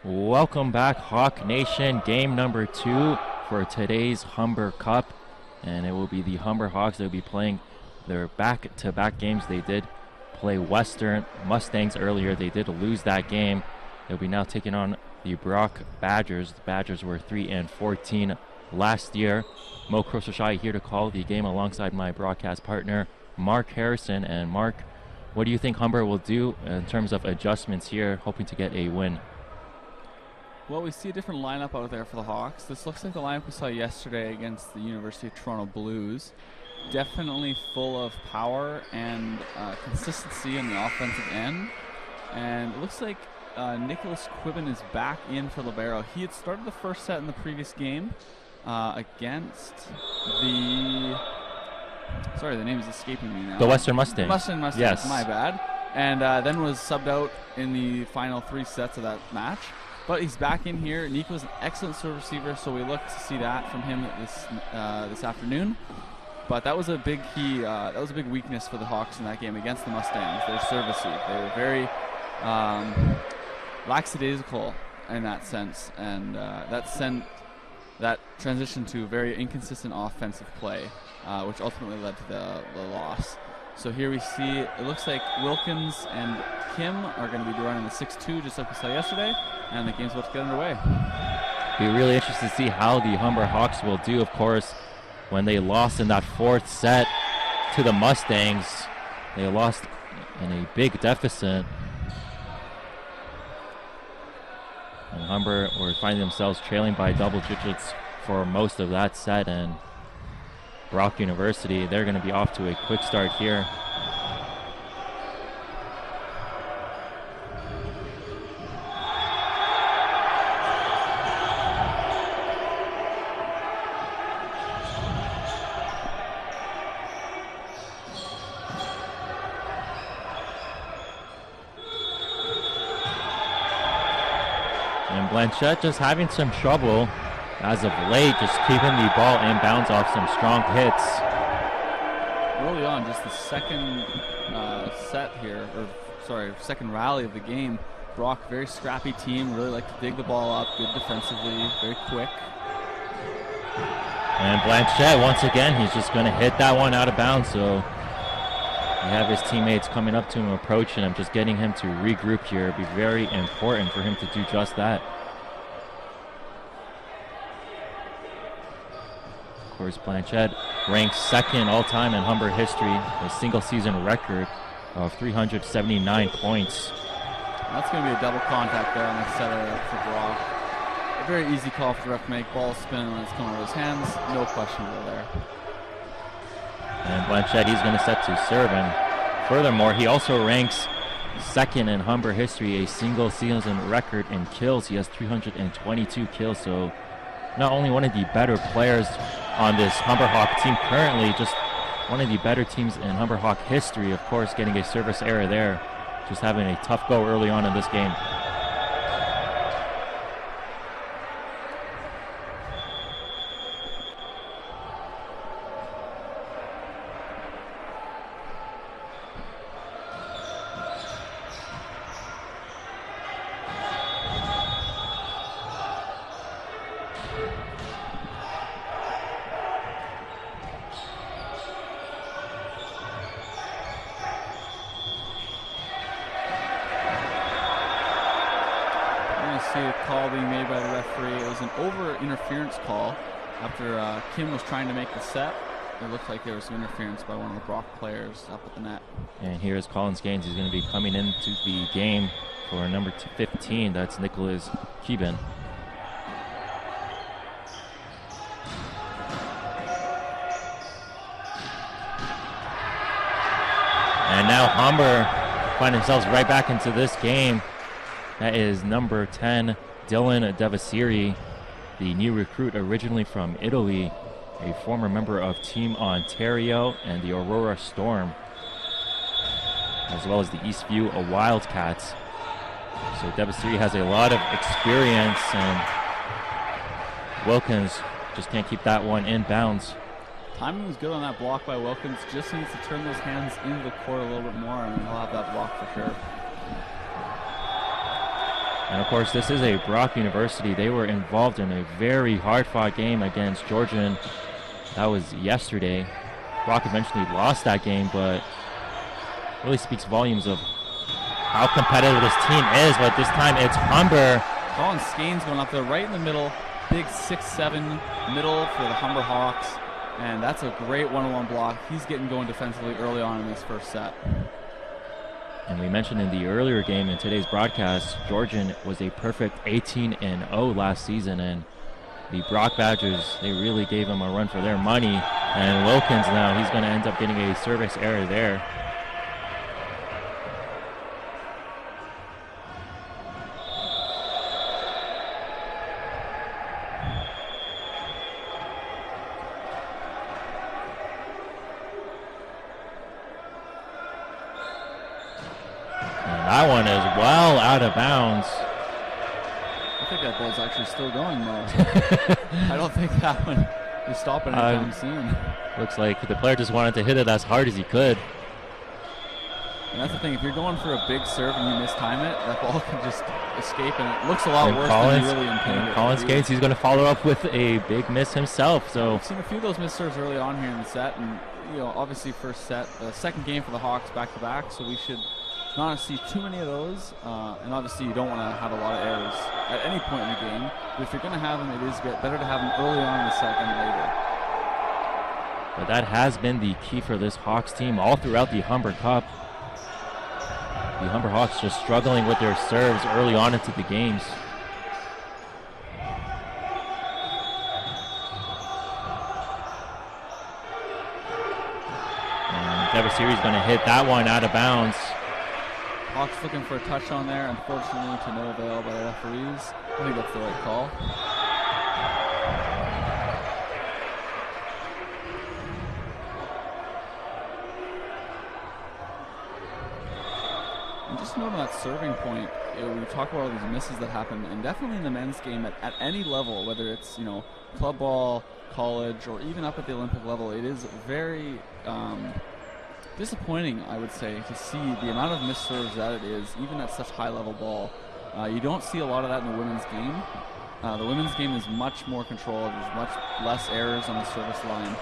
Welcome back, Hawk Nation. Game number 2 for today's Humber Cup, and it will be the Humber Hawks that will be playing their back-to-back games. They did play Western Mustangs earlier. They did lose that game. They'll be now taking on the Brock Badgers. The Badgers were 3-14 last year. Mo Krosashai here to call the game alongside my broadcast partner, Mark Harrison. And Mark, what do you think Humber will do in terms of adjustments here, hoping to get a win? Well, we see a different lineup out there for the Hawks. This looks like the lineup we saw yesterday against the University of Toronto Blues. Definitely full of power and consistency in the offensive end. And it looks like Nicholas Quibbin is back in for libero. He had started the first set in the previous game against the... Sorry, the name is escaping me now. The Western Mustangs. Western Mustangs, yes. My bad. And then was subbed out in the final 3 sets of that match. But he's back in here. Nico's an excellent serve receiver, so we look to see that from him this afternoon. But that was a big key. That was a big weakness for the Hawks in that game against the Mustangs. Their service receive. They were very lackadaisical in that sense, and that transitioned to very inconsistent offensive play, which ultimately led to the loss. So here we see, it looks like Wilkins and Kim are going to be running the 6-2 just like we saw yesterday, and the game's about to get underway. Be really interested to see how the Humber Hawks will do. Of course, when they lost in that 4th set to the Mustangs, they lost in a big deficit. And Humber were finding themselves trailing by double digits for most of that set, and Brock University, they're going to be off to a quick start here. And Blanchette just having some trouble as of late, just keeping the ball inbounds off some strong hits. Early on, just the second set here, second rally of the game, Brock, very scrappy team, really like to dig the ball up, good defensively, very quick. And Blanchette, once again, he's just going to hit that one out of bounds, so you have his teammates coming up to him, approaching him, just getting him to regroup here. It'd be very important for him to do just that. Of course, Blanchette ranks 2nd all-time in Humber history, a single-season record of 379 points. That's going to be a double contact there on the setter for Brock. A very easy call for the ref to make. Ball spin when it's coming out of his hands. No question there. And Blanchette, he's going to set to serve. And furthermore, he also ranks 2nd in Humber history, a single-season record in kills. He has 322 kills, so not only one of the better players on this Humber Hawk team currently, just one of the better teams in Humber Hawk history. Of course, getting a service error there, just having a tough go early on in this game. See a call being made by the referee. It was an over-interference call after Kim was trying to make the set. It looked like there was some interference by one of the Brock players up at the net. And here's Collins Gaines. He's going to be coming into the game for number 15. That's Nicholas Keeban. And now Humber find themselves right back into this game. That is number 10, Dylan Devasiri, the new recruit originally from Italy, a former member of Team Ontario and the Aurora Storm, as well as the Eastview Wildcats. So Devasiri has a lot of experience, and Wilkins just can't keep that one in bounds. Timing was good on that block by Wilkins. Just needs to turn those hands into the court a little bit more, and he'll have that block for sure. And of course, this is a Brock University. They were involved in a very hard-fought game against Georgian. That was yesterday. Brock eventually lost that game, but really speaks volumes of how competitive this team is. But this time it's Humber. Colin Skane's going up there right in the middle. Big 6'7" middle for the Humber Hawks. And that's a great one-on-one block. He's getting going defensively early on in this first set. And we mentioned in the earlier game in today's broadcast, Georgian was a perfect 18-0 last season, and the Brock Badgers, they really gave him a run for their money. And Wilkins now, he's going to end up getting a service error there. That one is well out of bounds. I think that ball's actually still going, though. I don't think that one is stopping anytime soon. Looks like the player just wanted to hit it as hard as he could. And that's the thing, if you're going for a big serve and you mistime it, that ball can just escape, and it looks a lot worse than you really intended. Colin Skates, he's going to follow up with a big miss himself. So I've seen a few of those missed serves early on here in the set, and obviously first set, second game for the Hawks back-to-back, so we should not see too many of those, and obviously you don't want to have a lot of errors at any point in the game, but if you're going to have them, it is better to have them early on in the set than later. But that has been the key for this Hawks team all throughout the Humber Cup. The Humber Hawks just struggling with their serves early on into the games. And Devasiri is going to hit that one out of bounds. Hawks looking for a touch on there, unfortunately to no avail by the referees. I think that's the right call. And just note on that serving point, we talk about all these misses that happen, and definitely in the men's game at any level, whether it's club ball, college, or even up at the Olympic level, it is very disappointing, I would say, to see the amount of missed serves that it is, even at such high-level ball. You don't see a lot of that in the women's game. The women's game is much more controlled. There's much less errors on the service line.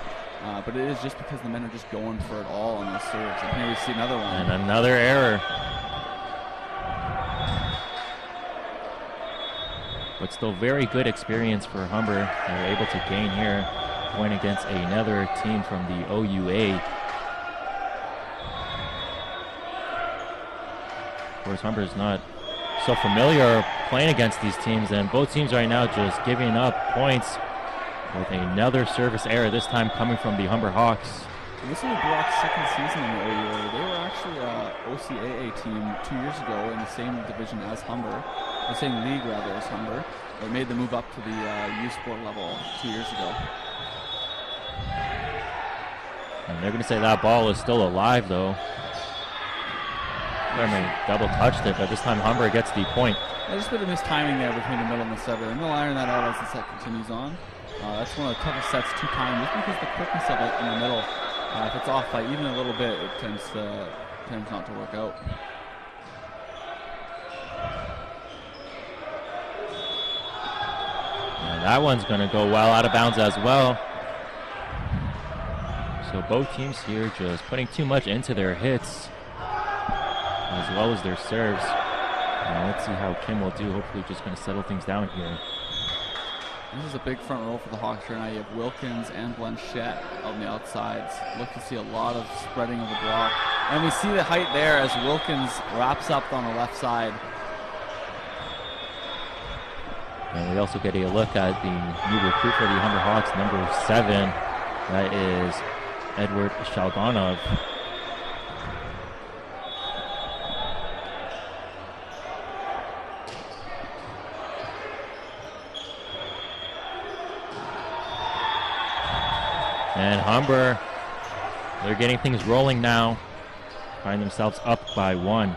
But it is just because the men are just going for it all on those serves. And here we see another one. And another error. But still very good experience for Humber. They're able to gain here, going against another team from the OUA. Of course, Humber is not so familiar playing against these teams, and both teams right now just giving up points with another service error, this time coming from the Humber Hawks. And this is Brock's second season in the OUA. They were actually an OCAA team 2 years ago in the same division as Humber, the same league rather as Humber. They made the move up to the U Sport level 2 years ago. And they're going to say that ball is still alive, though. They double touched it, but this time Humber gets the point. There's a bit of mistiming there between the middle and the setter, and they'll iron that out as the set continues on. That's one of the toughest sets to time, just because the quickness of it in the middle, if it's off by even a little bit, it tends not to work out. And that one's going to go well out of bounds as well. So both teams here just putting too much into their hits, as well as their serves. Let's see how Kim will do. Hopefully just going to settle things down here. This is a big front row for the Hawks here. Now you have Wilkins and Blanchette on the outsides. Look to see a lot of spreading of the block. And we see the height there as Wilkins wraps up on the left side. And we also get a look at the new recruit for the Humber Hawks, number 7. That is Edward Shalganov. And Humber, they're getting things rolling now. Find themselves up by 1.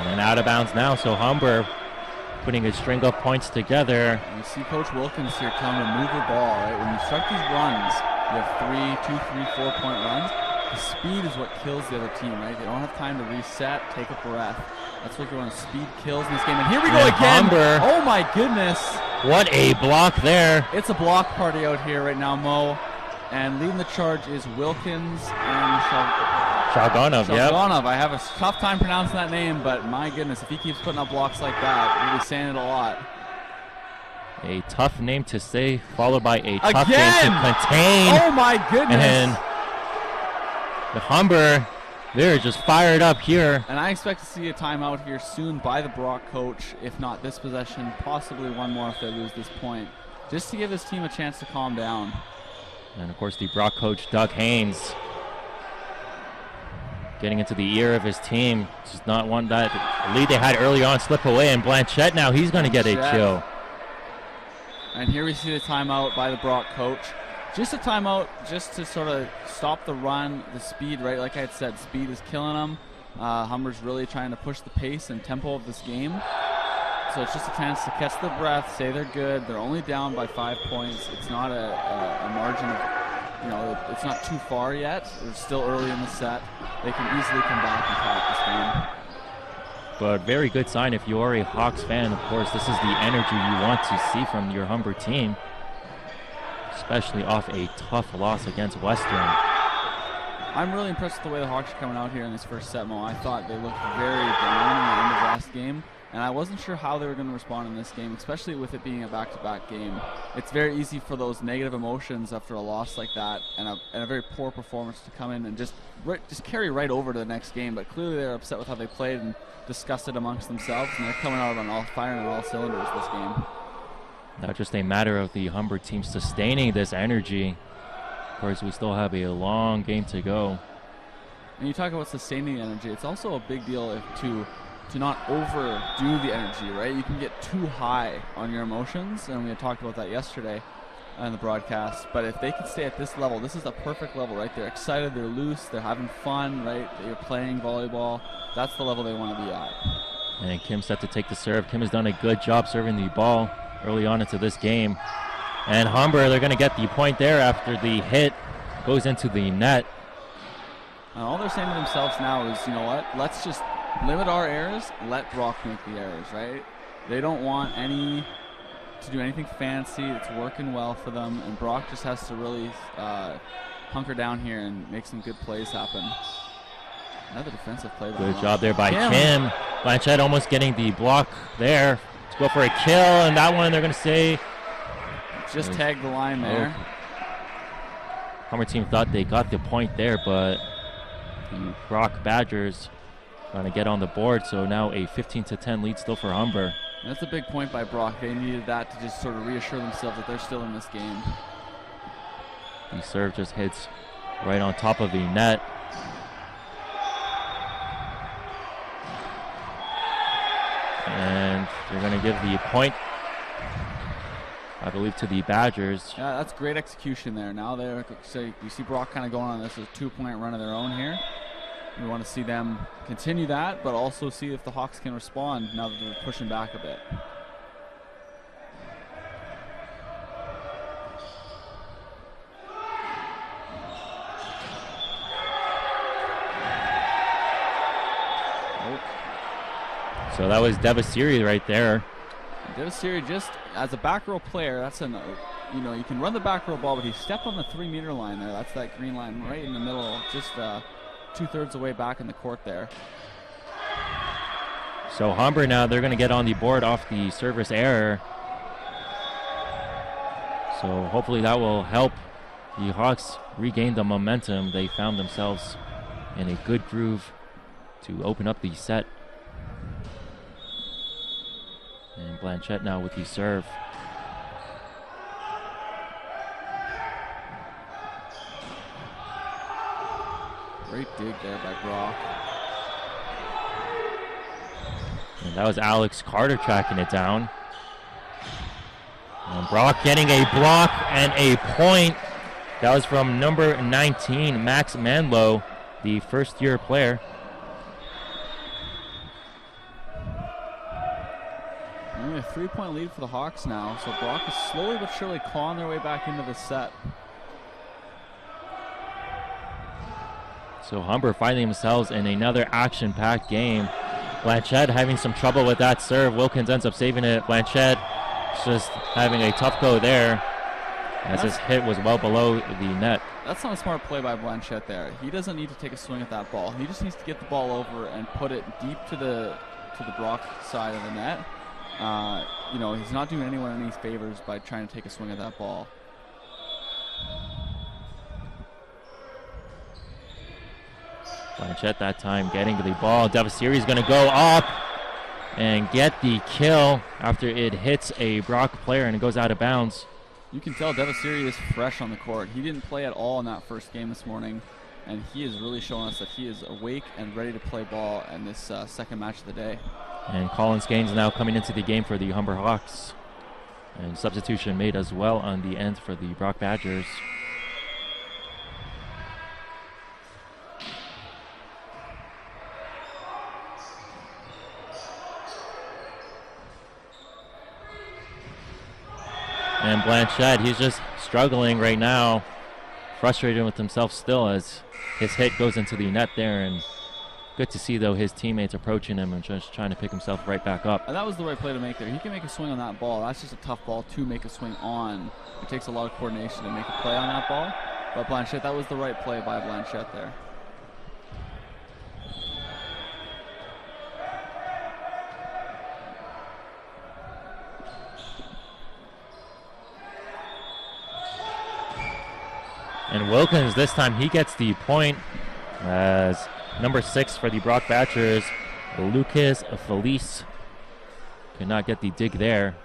And out of bounds now, so Humber putting a string of points together. And you see Coach Wilkins here telling to move the ball, right? When you start these runs, you have 2, 3, 4-point runs. The speed is what kills the other team, right? They don't have time to reset, take a breath. That's what going speed kills in this game. And here we go again. Humber. Oh my goodness. What a block there. It's a block party out here right now, Mo. And leading the charge is Wilkins and Shalganov, yep. Shalganov. I have a tough time pronouncing that name, but my goodness, if he keeps putting up blocks like that, we'll be saying it a lot. A tough name to say, followed by a tough Again! game to contain. Oh my goodness. And the Humber, they're just fired up here. And I expect to see a timeout here soon by the Brock coach. If not this possession, possibly one more if they lose this point. Just to give his team a chance to calm down. And of course the Brock coach, Doug Haynes, getting into the ear of his team. Does not want that lead they had early on slip away. And Blanchette now, he's going to get a kill. And here we see the timeout by the Brock coach. Just a timeout just to sort of stop the run, the speed, right? Like I had said, speed is killing them. Humber's really trying to push the pace and tempo of this game. So it's just a chance to catch their breath, say they're good. They're only down by 5 points. It's not a margin of, it's not too far yet. It's still early in the set. They can easily come back and tie up this game. But very good sign if you are a Hawks fan. Of course, this is the energy you want to see from your Humber team, especially off a tough loss against Western. I'm really impressed with the way the Hawks are coming out here in this first set, Mo. I thought they looked very down in the end of last game, and I wasn't sure how they were going to respond in this game, especially with it being a back-to-back game. It's very easy for those negative emotions after a loss like that and a very poor performance to come in and just carry right over to the next game, but clearly they're upset with how they played and discussed it amongst themselves, and they're coming out on all firing on all cylinders this game. Not just a matter of the Humber team sustaining this energy. Of course, we still have a long game to go. And you talk about sustaining the energy. It's also a big deal to not overdo the energy, right? You can get too high on your emotions, and we had talked about that yesterday on the broadcast. But if they can stay at this level, this is the perfect level, right? They're excited, they're loose, they're having fun, right? They're playing volleyball. That's the level they want to be at. And Kim set to take the serve. Kim has done a good job serving the ball early on into this game. And Humber, they're going to get the point there after the hit goes into the net. And all they're saying to themselves now is, you know what, let's just limit our errors, let Brock make the errors, right? They don't want to do anything fancy. It's working well for them, and Brock just has to really hunker down here and make some good plays happen. Another defensive play. Good job there by Kim. Blanchette almost getting the block there to go for a kill, and that one they're going to say just tagged the line there. Humber team thought they got the point there, but the Brock Badgers trying to get on the board, so now a 15-10 lead still for Humber. That's a big point by Brock. They needed that to just sort of reassure themselves that they're still in this game. The serve just hits right on top of the net. And they're going to give the point, I believe, to the Badgers. Yeah, that's great execution there. Now you see Brock kind of going on this 2-point run of their own here. We want to see them continue that, but also see if the Hawks can respond now that they're pushing back a bit. So that was Devasiri right there. Devasiri, just as a back row player, that's you can run the back row ball, but he stepped on the 3-meter line there. That's that green line right in the middle, just 2/3 away back in the court there. So Humber now, they're going to get on the board off the service error. So hopefully that will help the Hawks regain the momentum. They found themselves in a good groove to open up the set. And Blanchette now with the serve. Great dig there by Brock. And that was Alex Carter tracking it down. And Brock getting a block and a point. That was from number 19, Max Manlow, the first-year player. I'm going to 3-point lead for the Hawks now, so Brock is slowly but surely clawing their way back into the set. So Humber finding themselves in another action-packed game. Blanchette having some trouble with that serve. Wilkins ends up saving it. Blanchette just having a tough go there, as his hit was well below the net. That's not a smart play by Blanchette there. He doesn't need to take a swing at that ball. He just needs to get the ball over and put it deep to the Brock side of the net. He's not doing anyone any favors by trying to take a swing at that ball. Blanchette that time getting to the ball. Devasiri is going to go up and get the kill after it hits a Brock player and it goes out of bounds. You can tell Devasiri is fresh on the court. He didn't play at all in that first game this morning, and he is really showing us that he is awake and ready to play ball in this second match of the day. And Colin Skanes now coming into the game for the Humber Hawks. And substitution made as well on the end for the Brock Badgers. And Blanchette, he's just struggling right now, frustrated with himself still as his hit goes into the net there. And good to see, though, his teammates approaching him and just trying to pick himself right back up. And that was the right play to make there. He can make a swing on that ball. That's just a tough ball to make a swing on. It takes a lot of coordination to make a play on that ball. But Blanchette, that was the right play by Blanchette there. And Wilkins, this time he gets the point as number 6 for the Brock Badgers, Lucas Felice, could not get the dig there.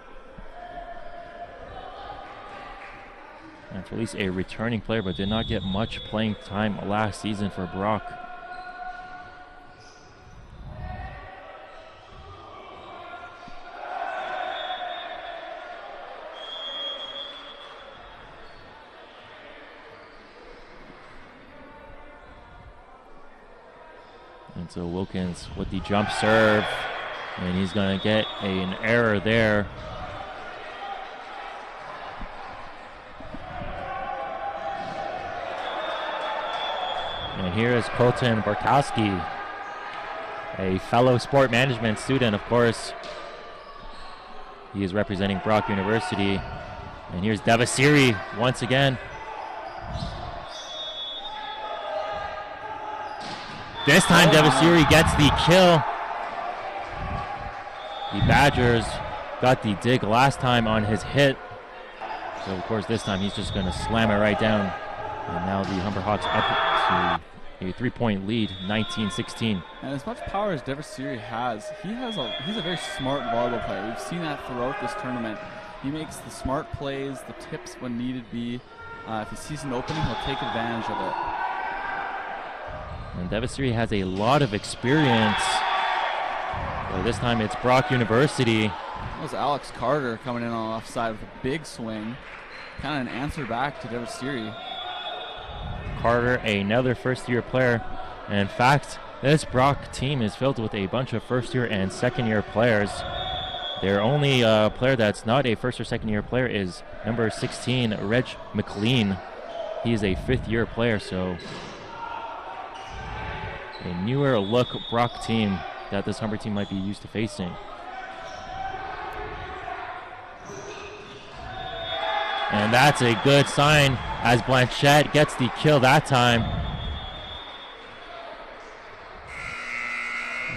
And Felice, a returning player, but did not get much playing time last season for Brock. And so Wilkins with the jump serve, and he's going to get an error there. And here is Colton Barkowski, a fellow sport management student, of course. He is representing Brock University. And here's Devasiri once again. This time Devasiri gets the kill. The Badgers got the dig last time on his hit. So of course this time he's just going to slam it right down. And now the Humber Hawks up to a 3-point lead, 19-16. And as much power as Devasiri has, he's a very smart volleyball player. We've seen that throughout this tournament. He makes the smart plays, the tips when needed be. If he sees an opening, he'll take advantage of it. And Devasiri has a lot of experience. But this time it's Brock University. That was Alex Carter coming in on the offside with a big swing. Kind of an answer back to Devasiri. Carter, another first-year player. And in fact, this Brock team is filled with a bunch of first-year and second-year players. Their only player that's not a first or second-year player is number 16, Reg McLean. He is a fifth-year player, so a newer look Brock team that this Humber team might be used to facing. And that's a good sign as Blanchette gets the kill that time.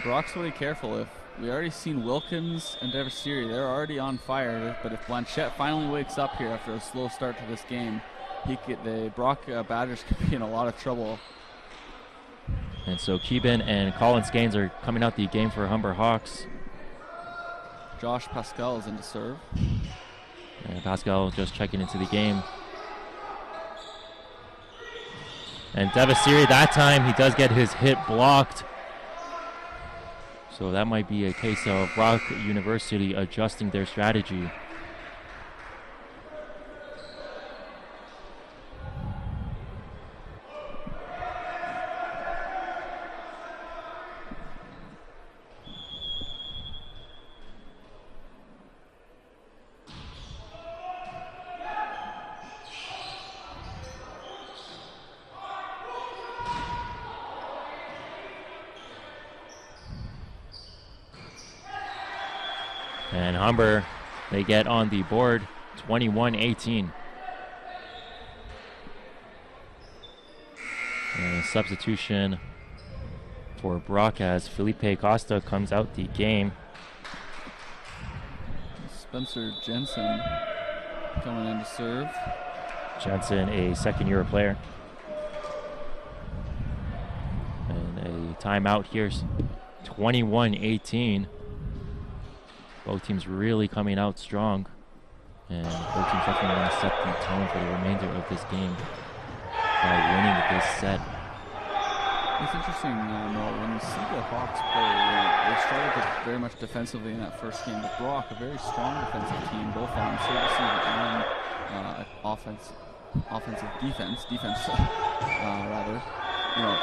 Brock's really careful. If we already seen Wilkins and Devasiri, they're already on fire. But if Blanchette finally wakes up here after a slow start to this game, the Brock Badgers could be in a lot of trouble. And so Keeban and Colin Skanes are coming out the game for Humber Hawks. Josh Pascal is in to serve. And Pascal just checking into the game. And Devasiri, that time he does get his hit blocked. So that might be a case of Brock University adjusting their strategy. And Humber, they get on the board, 21-18. And a substitution for Brock as Felipe Costa comes out the game. Spencer Jensen coming in to serve. Jensen, a second-year player. And a timeout here, 21-18. Both teams really coming out strong. And both teams definitely want to set the tone for the remainder of this game by winning this set. It's interesting, Noel, when you see the Hawks play, they started very much defensively in that first game. But Brock, a very strong defensive team, both on servicing and defense, rather. You know,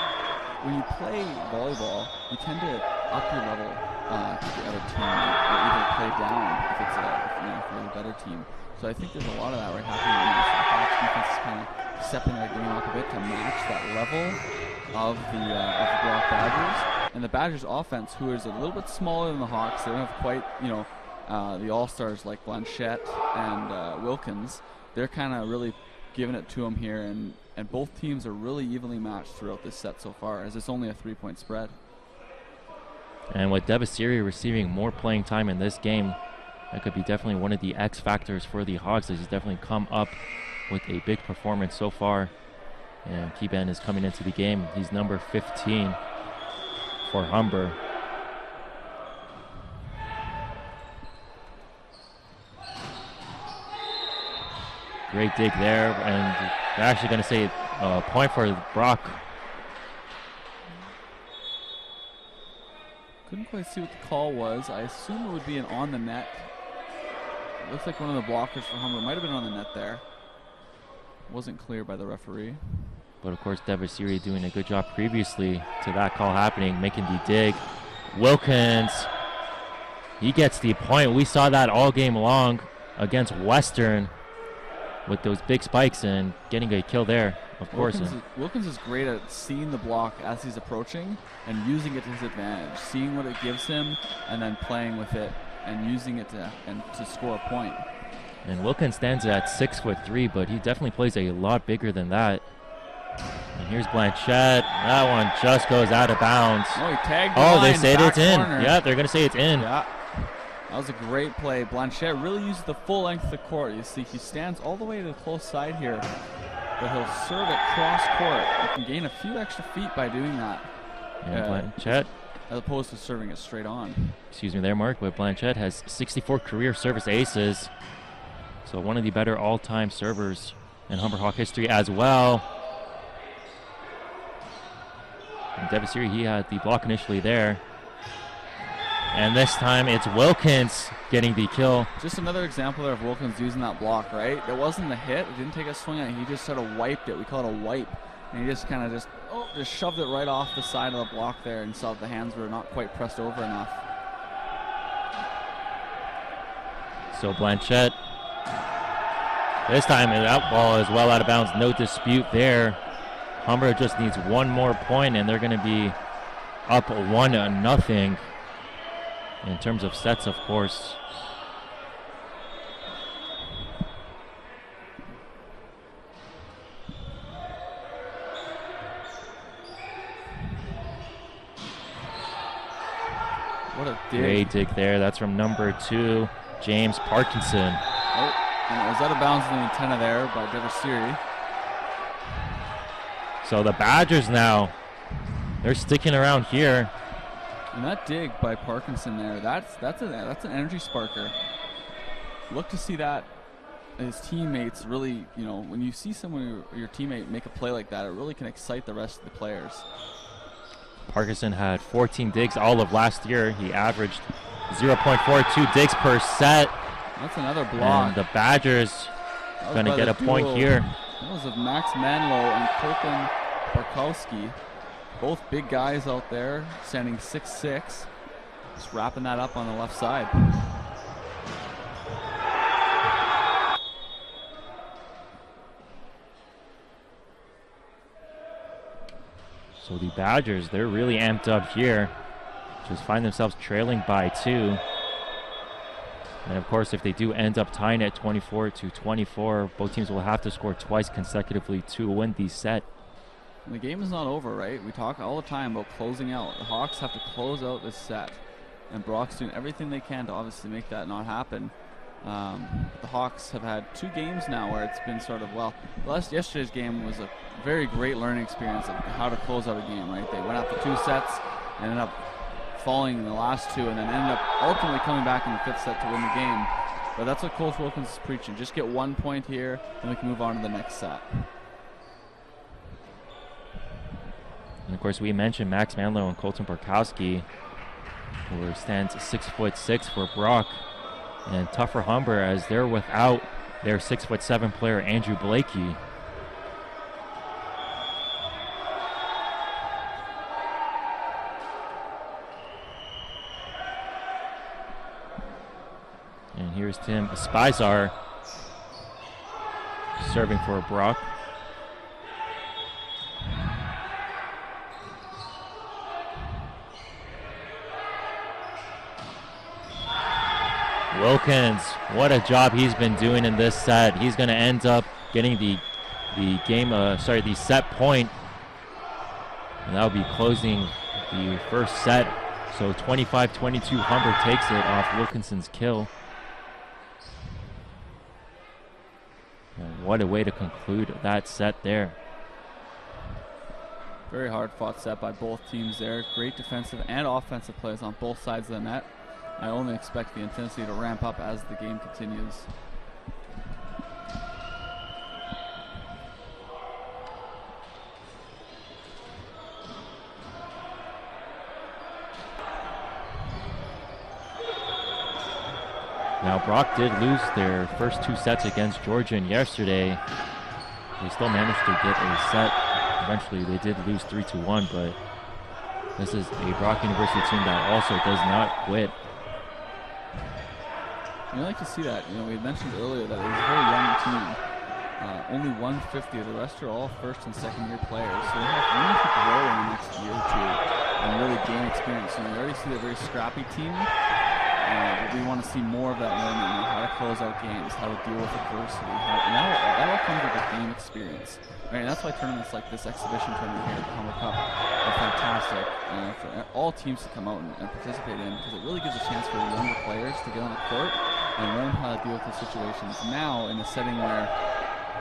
when you play volleyball, you tend to up your level to the other team, or either play down if it's if you're the better team. So I think there's a lot of that right happening. The Hawks defense is kind of stepping their game up a bit to match that level of the Brock Badgers, and the Badgers offense, who is a little bit smaller than the Hawks. They don't have quite, the all-stars like Blanchette and Wilkins. They're kind of really giving it to them here, and both teams are really evenly matched throughout this set so far, as it's only a 3-point spread. And with Devasiri receiving more playing time in this game, that could be definitely one of the X factors for the Hawks, as he's definitely come up with a big performance so far. And Keyban is coming into the game. He's number 15 for Humber. Great dig there, and they're actually going to say a point for Brock. Couldn't quite see what the call was. I assume it would be an on the net. It looks like one of the blockers for Humber might have been on the net there. Wasn't clear by the referee. But of course, Devasiri doing a good job previously to that call happening, making the dig. Wilkins, he gets the point. We saw that all game long against Western with those big spikes and getting a kill there, of course. Wilkins is great at seeing the block as he's approaching and using it to his advantage, seeing what it gives him and then playing with it and using it to score a point. And Wilkins stands at 6'3", but he definitely plays a lot bigger than that. And here's Blanchette. That one just goes out of bounds. Oh, he tagged the line, they said it's in. corner. Yeah, they're going to say it's in. Yeah. That was a great play. Blanchette really uses the full length of the court. You see, he stands all the way to the close side here, but he'll serve it cross court. You can gain a few extra feet by doing that. And Blanchette, as opposed to serving it straight on. Excuse me there, Mark, but Blanchette has 64 career service aces. So one of the better all-time servers in Humber Hawk history as well. And Devasiri, he had the block initially there. And this time it's Wilkins getting the kill. Just another example there of Wilkins using that block, right? It wasn't the hit. It didn't take a swing at it. He just sort of wiped it. We call it a wipe. And he just kind of just shoved it right off the side of the block there and saw the hands were not quite pressed over enough. So Blanchette, this time that ball is well out of bounds. No dispute there. Humber just needs one more point, and they're going to be up 1-0 in terms of sets, of course. What a dig. Great dig there. That's from number 2, James Parkinson. Oh, and it was out of bounds in the antenna there by Devasiri. So the Badgers now, they're sticking around here. And that dig by Parkinson there, that's an energy sparker. Look to see that his teammates really, when you see someone, your teammate, make a play like that, it really can excite the rest of the players. Parkinson had 14 digs all of last year. He averaged 0.42 digs per set. That's another block. And the Badgers going to get a point here. That was of Max Manlow and Kirkland Barkowski. Both big guys out there, standing 6'6". Just wrapping that up on the left side. So the Badgers, they're really amped up here. Just find themselves trailing by 2. And of course, if they do end up tying at 24-24, both teams will have to score twice consecutively to win the set. The game is not over, right? We talk all the time about closing out. The Hawks have to close out this set, and Brock's doing everything they can to obviously make that not happen. The Hawks have had 2 games now where it's been sort of, yesterday's game was a very great learning experience of how to close out a game, right? They went up to 2 sets, ended up falling in the last 2, and then ended up ultimately coming back in the 5th set to win the game. But that's what Coach Wilkins is preaching. Just get 1 point here, and we can move on to the next set. And of course, we mentioned Max Manlow and Colton Borkowski, who stands 6'6" for Brock. And tough for Humber as they're without their 6'7" player, Andrew Blakey. And here's Tim Spizar serving for Brock. Wilkins, what a job he's been doing in this set. He's going to end up getting the set point, and that'll be closing the first set. So 25-22, Humber takes it off Wilkinson's kill. And what a way to conclude that set there. Very hard fought set by both teams there. Great defensive and offensive plays on both sides of the net. I only expect the intensity to ramp up as the game continues. Now Brock did lose their first 2 sets against Georgian yesterday. They still managed to get a set. Eventually they did lose 3-1, but this is a Brock University team that also does not quit. You like to see that. You know, we had mentioned earlier that it was a very young team. Only 150 of the rest are all first and second year players. So they have room to grow in the next year or 2 and really gain experience. And we already see a very scrappy team. But we want to see more of that learning, you know, how to close out games, how to deal with adversity. And that all comes with a game experience. Right? And that's why tournaments like this exhibition tournament here at the Humber Cup are fantastic for all teams to come out and participate in, because it really gives a chance for the younger players to get on the court and learn how to deal with the situations now in a setting where,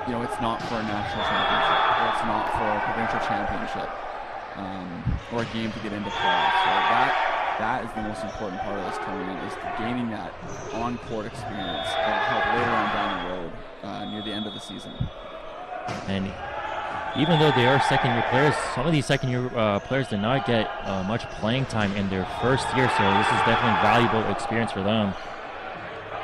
you know, it's not for a national championship, or it's not for a provincial championship, or a game to get into playoffs. So that is the most important part of this tournament, is gaining that on-court experience that will help later on down the road near the end of the season. And even though they are second-year players, some of these second-year players did not get much playing time in their first year, so this is definitely valuable experience for them.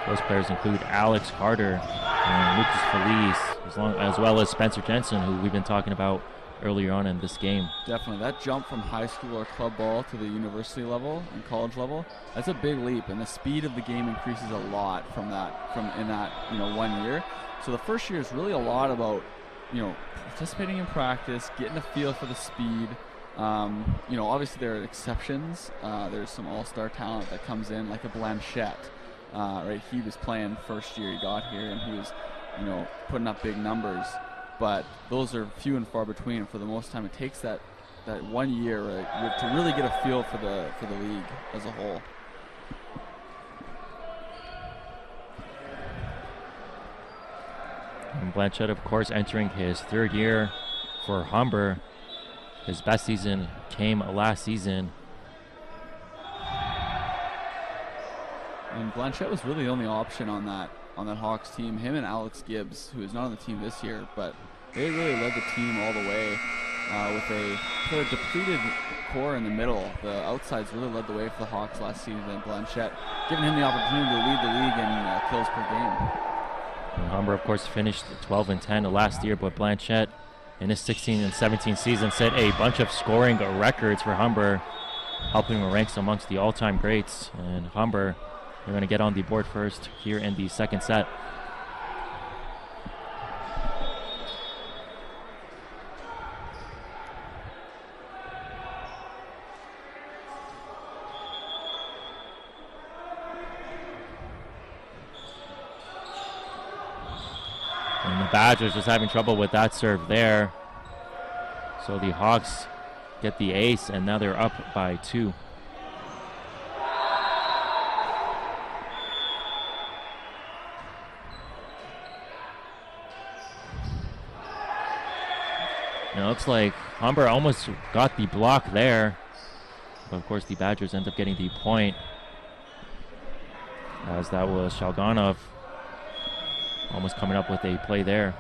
Those players include Alex Carter and Lucas Felice, as well as Spencer Jensen, who we've been talking about earlier on in this game. Definitely. That jump from high school or club ball to the university level and college level, that's a big leap, and the speed of the game increases a lot in that 1 year. So the first year is really a lot about, you know, participating in practice, getting a feel for the speed. You know, obviously there are exceptions. There's some all-star talent that comes in, like a Blanchette. Right, he was playing first year he got here, and he was, you know, putting up big numbers. But those are few and far between. For the most time, it takes that 1 year to really get a feel for the league as a whole. And Blanchette, of course, entering his 3rd year for Humber. His best season came last season. And Blanchette was really the only option on that Hawks team. Him and Alex Gibbs, who is not on the team this year, but they really led the team all the way with a depleted core in the middle. The outsides really led the way for the Hawks last season, and Blanchette giving him the opportunity to lead the league in kills per game. And Humber, of course, finished 12-10 last year, but Blanchette in his 16 and 17 season set a bunch of scoring records for Humber, helping ranks amongst the all-time greats. And Humber, they're going to get on the board first here in the second set. And the Badgers just having trouble with that serve there. So the Hawks get the ace, and now they're up by 2. And it looks like Humber almost got the block there. But of course the Badgers end up getting the point, as that was Shalganov almost coming up with a play there.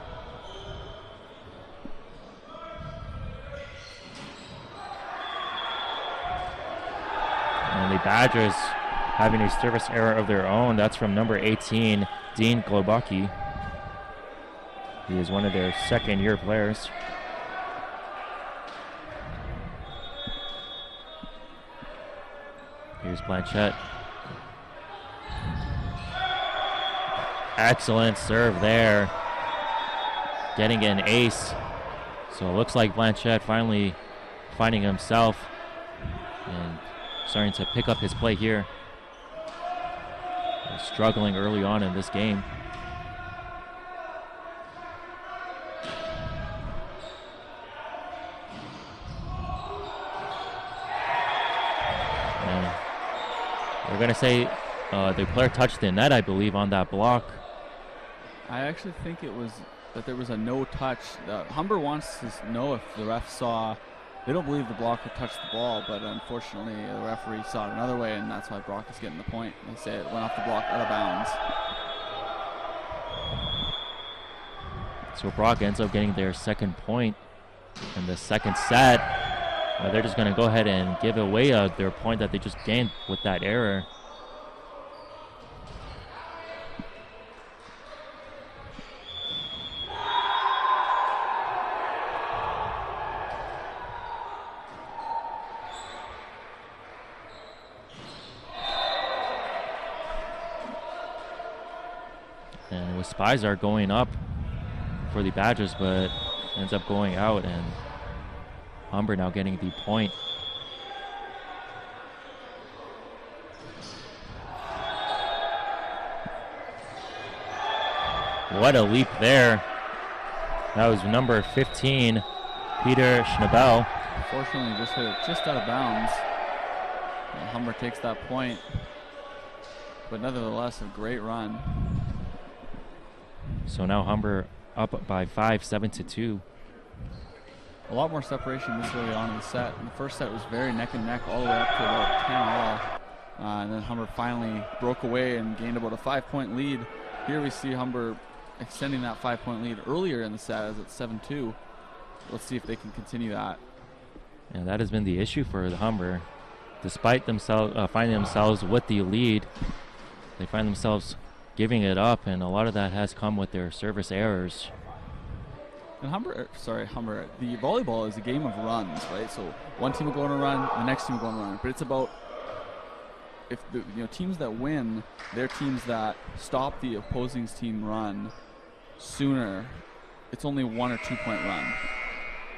And the Badgers having a service error of their own. That's from number 18, Dean Globacki. He is one of their second-year players. Here's Blanchette. Excellent serve there. Getting an ace. So it looks like Blanchette finally finding himself and starting to pick up his play here. He's struggling early on in this game. We're going to say the player touched the net, I believe, on that block. I actually think it was that there was a no touch. Humber wants to know if the ref saw. They don't believe the blocker touched the ball, but unfortunately the referee saw it another way, and that's why Brock is getting the point. They say it went off the block out of bounds. So Brock ends up getting their second point in the second set. They're just going to go ahead and give away their point that they just gained with that error. And with Spizar going up for the Badgers, but ends up going out, and Humber now getting the point. What a leap there. That was number 15, Peter Schnabel. Unfortunately, just hit it just out of bounds. And Humber takes that point. But nevertheless, a great run. So now Humber up by 5, 7-2. A lot more separation this early on in the set. And the first set was very neck and neck all the way up to about 10 all. And then Humber finally broke away and gained about a 5-point lead. Here we see Humber extending that 5-point lead earlier in the set as it's 7-2. Let's see if they can continue that. And that has been the issue for the Humber. Despite themselves finding themselves with the lead, they find themselves giving it up, and a lot of that has come with their service errors. And Humber, the volleyball is a game of runs, right? So one team will go on a run, the next team will go on a run. But it's about, if the teams that win, they're teams that stop the opposing team run sooner. It's only 1 or 2 point run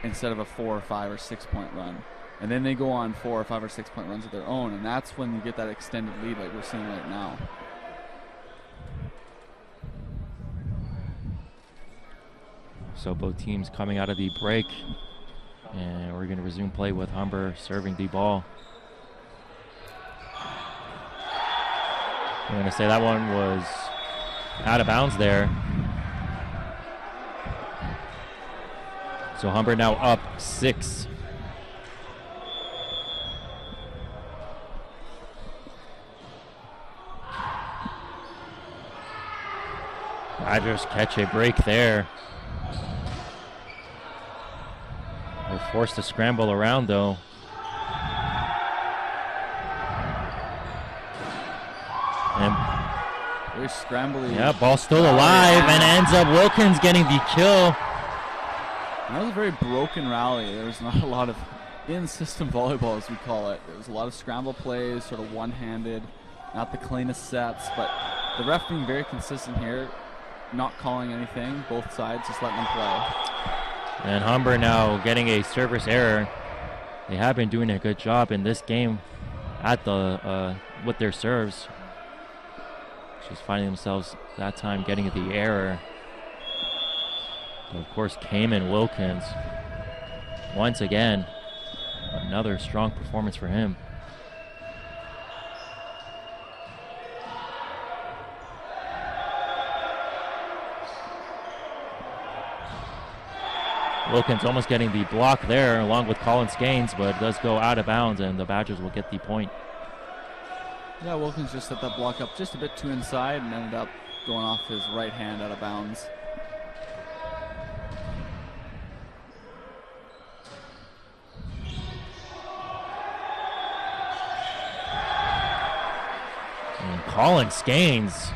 instead of a 4 or 5 or 6 point run. And then they go on 4 or 5 or 6 point runs of their own, and that's when you get that extended lead like we're seeing right now. So both teams coming out of the break, and we're going to resume play with Humber serving the ball. I'm going to say that one was out of bounds there. So Humber now up 6. Badgers catch a break there. They're forced to scramble around though. And very scrambly. Yeah, ball still alive, and ends up Wilkins getting the kill. That was a very broken rally. There was not a lot of in-system volleyball, as we call it. There was a lot of scramble plays, sort of one-handed, not the cleanest sets, but the ref being very consistent here, not calling anything, both sides, just letting them play. And Humber now getting a service error. They have been doing a good job in this game at the with their serves. Just finding themselves that time getting the error. Of course, Cayman Wilkins, once again, another strong performance for him. Wilkins almost getting the block there along with Collins Gaines, but it does go out of bounds and the Badgers will get the point. Yeah, Wilkins just set that block up just a bit too inside and ended up going off his right hand out of bounds. And Collins Gaines.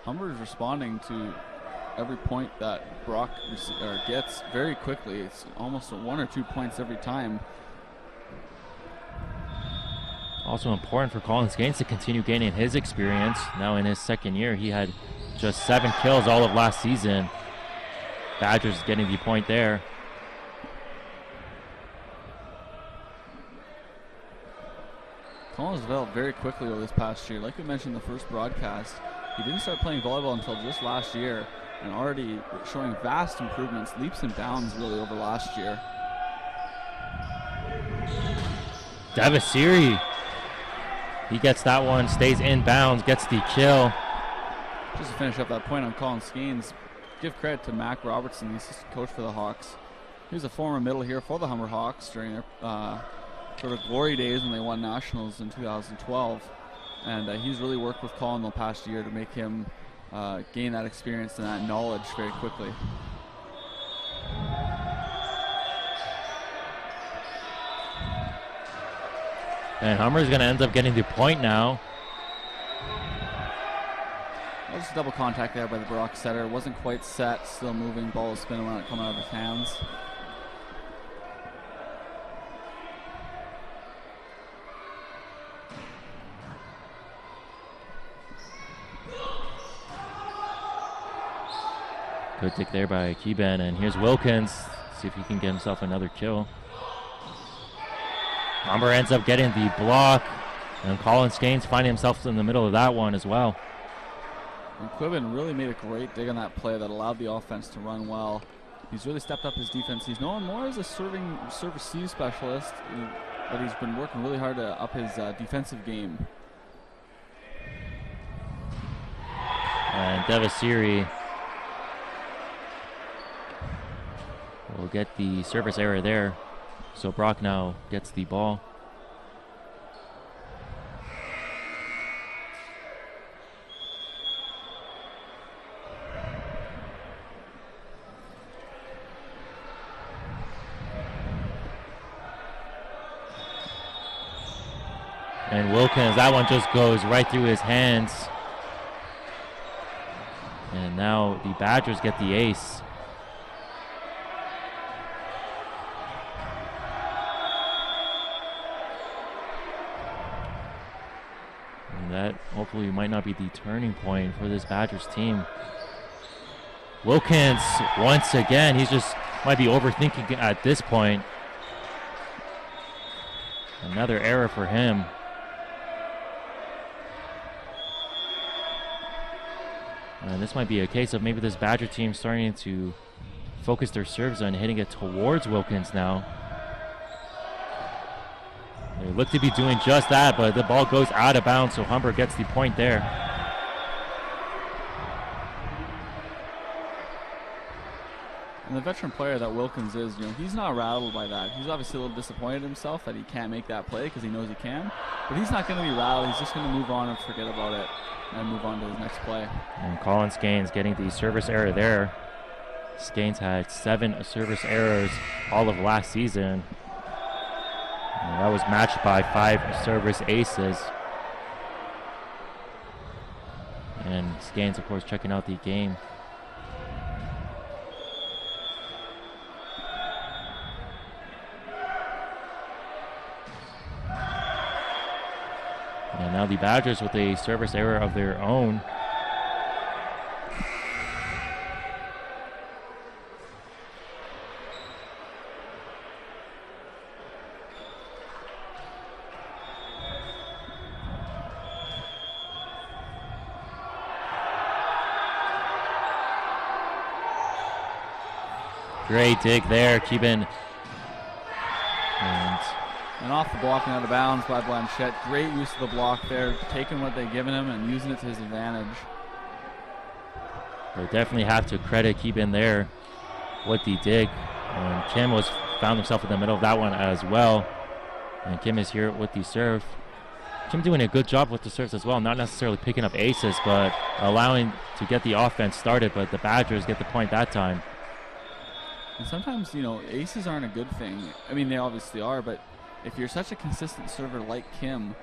Humber is responding to every point that Brock gets very quickly. It's almost 1 or 2 points every time. Also important for Collins Gaines to continue gaining his experience. Now in his second year, he had just 7 kills all of last season. Badgers getting the point there. Collins developed very quickly over this past year. Like we mentioned in the first broadcast, he didn't start playing volleyball until just last year and already showing vast improvements, leaps and bounds really over last year. Devasiri, he gets that one, stays in bounds, gets the kill. Just to finish up that point on Collins Gaines, give credit to Mac Robertson, the assistant coach for the Hawks. He was a former middle here for the Humber Hawks during their sort of glory days when they won nationals in 2012. And he's really worked with Colin the past year to make him gain that experience and that knowledge very quickly. And Humber's going to end up getting the point now. That was a double contact there by the Brock setter. Wasn't quite set, still moving, ball was spinning when it coming out of his hands. Good tick there by Keben, and here's Wilkins. See if he can get himself another kill. Humber ends up getting the block, and Collins Gaines finding himself in the middle of that one as well. And Quibbin really made a great dig on that play that allowed the offense to run well. He's really stepped up his defense. He's known more as a serve-receive specialist, but he's been working really hard to up his defensive game. And Devasiri will get the service error there. So Brock now gets the ball. And Wilkins, that one just goes right through his hands. And now the Badgers get the ace. And that hopefully might not be the turning point for this Badgers team. Wilkins, once again, he's just might be overthinking at this point. Another error for him. And this might be a case of maybe this Badger team starting to focus their serves on hitting it towards Wilkins now. They look to be doing just that, but the ball goes out of bounds, so Humber gets the point there. And the veteran player that Wilkins is, he's not rattled by that. He's obviously a little disappointed in himself that he can't make that play because he knows he can. But he's not going to be rattled. He's just going to move on and forget about it and move on to his next play. And Collins Gaines getting the service error there. Gaines had 7 service errors all of last season. And that was matched by 5 service aces. And Gaines, of course, checking out the game. And now the Badgers with a service error of their own. Great dig there, keeping. And off the block and out of bounds by Blanchette. Great use of the block there, taking what they've given him and using it to his advantage. They definitely have to credit keeping there with the dig. And Kim found himself in the middle of that one as well. And Kim is here with the serve. Kim doing a good job with the serves as well, not necessarily picking up aces, but allowing to get the offense started, but the Badgers get the point that time. And sometimes, you know, aces aren't a good thing. I mean, they obviously are, but if you're such a consistent server like Kim,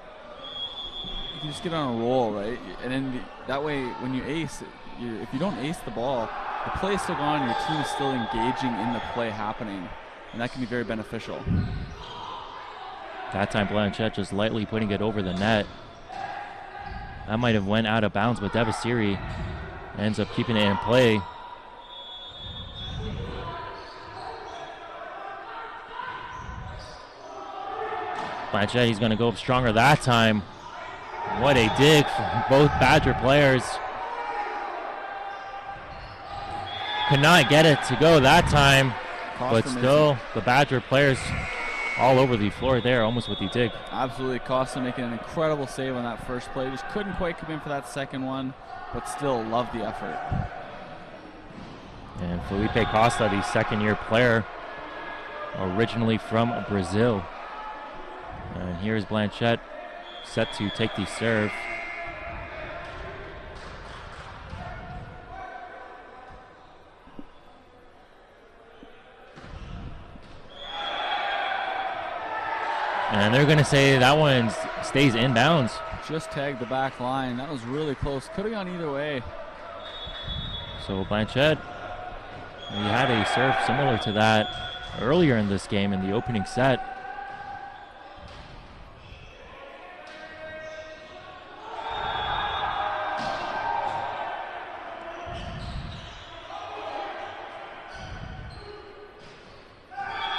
you can just get on a roll, right? And then that way, when you ace, if you don't ace the ball, the play is still going on, your team is still engaging in the play happening, and that can be very beneficial. That time Blanchette just lightly putting it over the net. That might have went out of bounds, but Devasiri ends up keeping it in play. Blanchette, he's going to go up stronger that time. What a dig from both Badger players. Could not get it to go that time, but still the Badger players all over the floor there, almost with the dig. Absolutely. Costa making an incredible save on that first play. Just couldn't quite come in for that second one, but still love the effort. And Felipe Costa, the second-year player, originally from Brazil. And here's Blanchette set to take the serve. And they're going to say that one stays inbounds. Just tagged the back line. That was really close. Could have gone either way. So Blanchette, he had a serve similar to that earlier in this game in the opening set.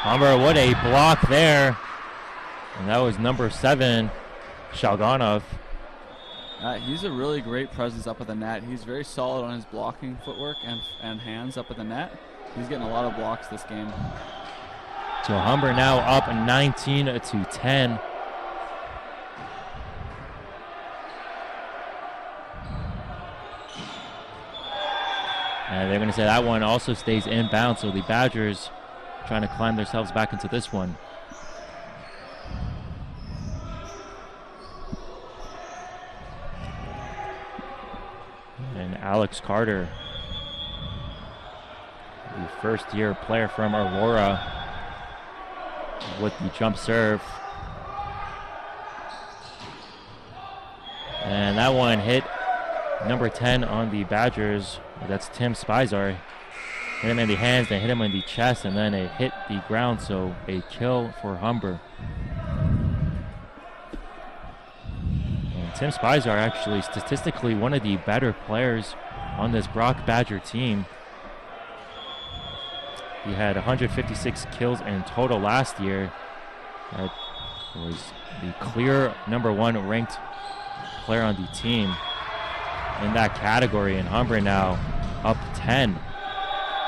Humber, what a block there. And that was number 7, Shalganov. He's a really great presence up at the net. He's very solid on his blocking footwork and hands up at the net. He's getting a lot of blocks this game. So Humber now up 19-10. And they're going to say that one also stays inbound, so the Badgers trying to climb themselves back into this one. And Alex Carter, the first-year player from Aurora, with the jump serve. And that one hit number 10 on the Badgers. That's Tim Spizar. Hit him in the hands, then hit him in the chest, and then it hit the ground, so a kill for Humber. And Tim Spizar actually statistically one of the better players on this Brock Badger team. He had 156 kills in total last year. That was the clear number 1 ranked player on the team in that category. And Humber now up 10.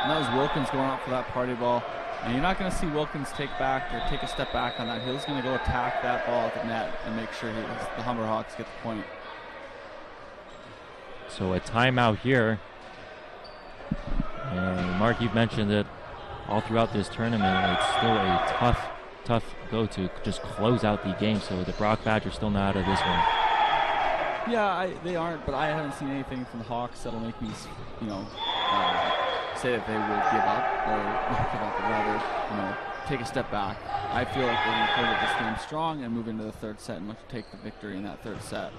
And that was Wilkins going up for that party ball. And you're not going to see Wilkins take a step back on that. He's going to go attack that ball at the net and make sure the Humber Hawks get the point. So a timeout here. And Mark, you've mentioned it all throughout this tournament. It's still a tough go to just close out the game. So the Brock Badgers still not out of this one. Yeah, they aren't, but I haven't seen anything from the Hawks that'll make me, say that they will give up, or not give up, but rather, take a step back. I feel like they're going to close out this game strong and move into the third set and look to take the victory in that third set.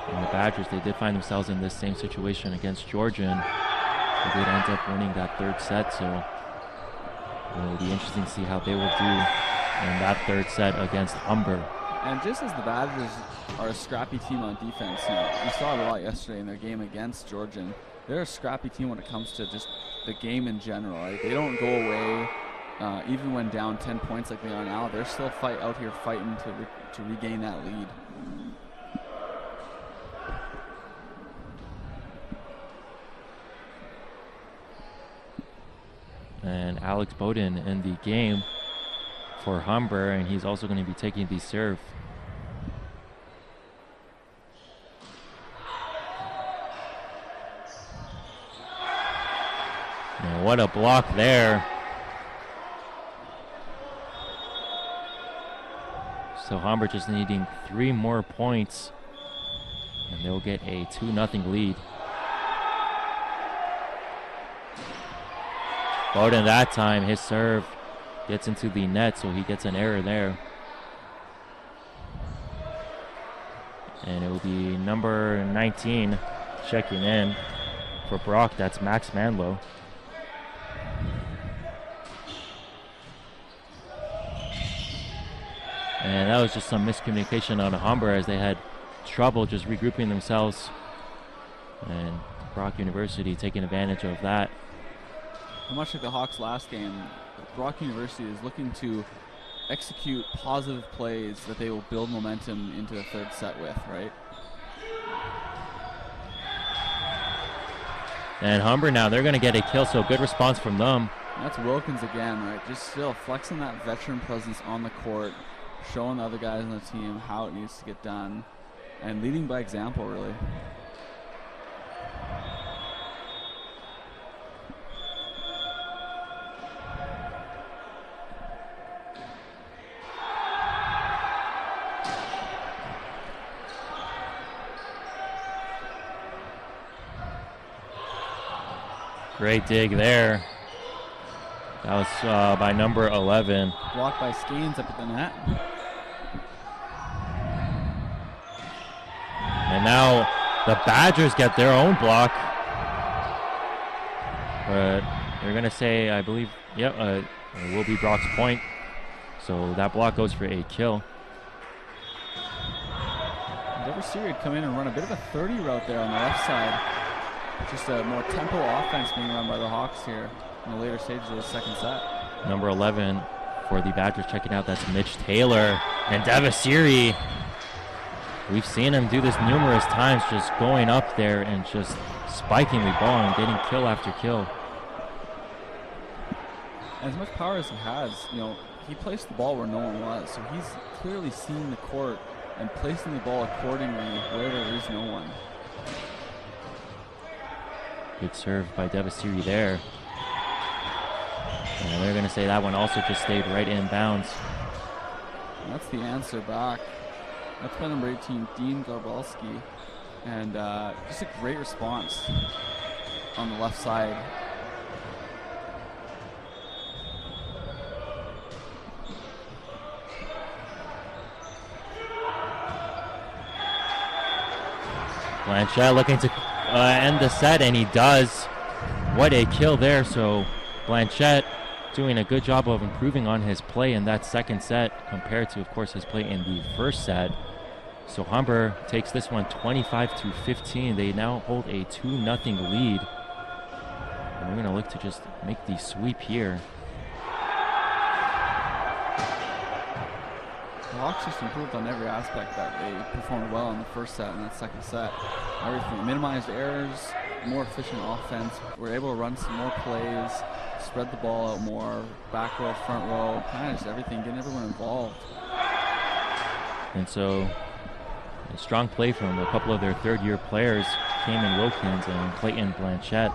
And the Badgers, they did find themselves in this same situation against Georgian. They did end up winning that third set, so it'll be interesting to see how they will do in that third set against Humber. And just as the Badgers are a scrappy team on defense, we saw it a lot yesterday in their game against Georgian. They're a scrappy team when it comes to just the game in general. Right? They don't go away, even when down 10 points like they are now. They're still out here fighting to regain that lead. Alex Bowden in the game for Humber, and he's also going to be taking the serve. And what a block there. So Humber just needing 3 more points, and they'll get a 2-0 lead. Bowden that time, his serve gets into the net, so he gets an error there. And it will be number 19 checking in for Brock. That's Max Manlow. And that was just some miscommunication on Humber as they had trouble just regrouping themselves. And Brock University taking advantage of that. Much like the Hawks last game, Brock University is looking to execute positive plays that they will build momentum into the third set with, right? And Humber now, they're going to get a kill, so good response from them. And that's Wilkins again, right? Just still flexing that veteran presence on the court, showing the other guys on the team how it needs to get done, and leading by example, really. Great dig there. That was by number 11. Blocked by Skeens up at the net. And now the Badgers get their own block. But they're going to say, I believe, it will be Brock's point. So that block goes for a kill. Devasiri had come in and run a bit of a 30 route there on the left side. Just a more tempo offense being run by the Hawks here in the later stages of the second set. Number 11 for the Badgers checking out, that's Mitch Taylor. And Devasiri, we've seen him do this numerous times, just going up there and just spiking the ball and getting kill after kill. As much power as he has, he placed the ball where no one was, so he's clearly seeing the court and placing the ball accordingly where there is no one. Good serve by Devasiri there. And they're going to say that one also just stayed right in bounds. And that's the answer back. That's by number 18, Dean Garbalski. And just a great response on the left side. Blanchett looking to end the set, and he does. What a kill there. So Blanchett doing a good job of improving on his play in that second set compared to, of course, his play in the first set. So Humber takes this one 25-15. They now hold a 2-0 lead. And we're going to look to just make the sweep here. The Hawks just improved on every aspect that they performed well in the first set and that second set. Everything, minimized errors, more efficient offense. We're able to run some more plays, spread the ball out more, back row, front row, kind of just everything, getting everyone involved. And so a strong play from a couple of their third-year players, Cayman Wilkins and Clayton Blanchett.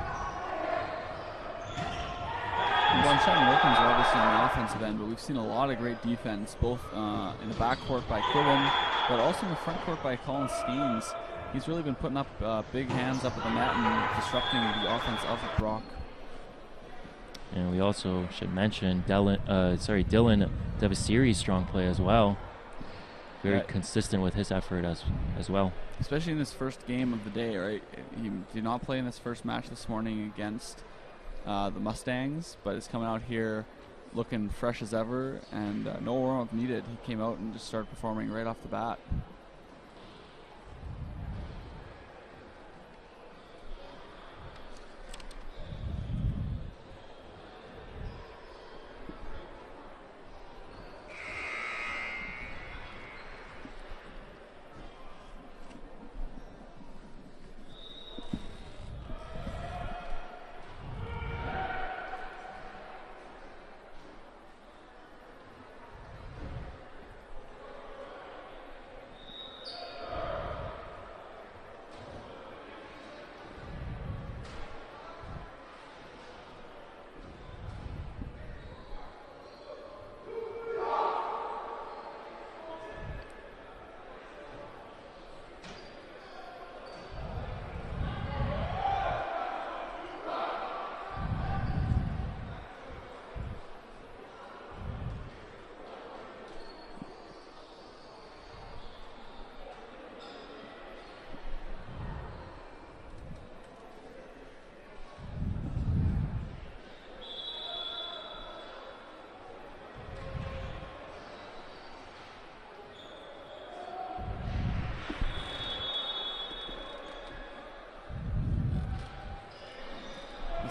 Blanchett and Wilkins are obviously on the offensive end, but we've seen a lot of great defense, both in the backcourt by Quillen, but also in the front court by Colin Skeens. He's really been putting up big hands up at the net and disrupting the offense of Brock. And we also should mention Dylan Devasiri's strong play as well. Very consistent with his effort as well. Especially in his first game of the day, right? He did not play in this first match this morning against the Mustangs, but is coming out here looking fresh as ever, and no warm-up needed. He came out and just started performing right off the bat.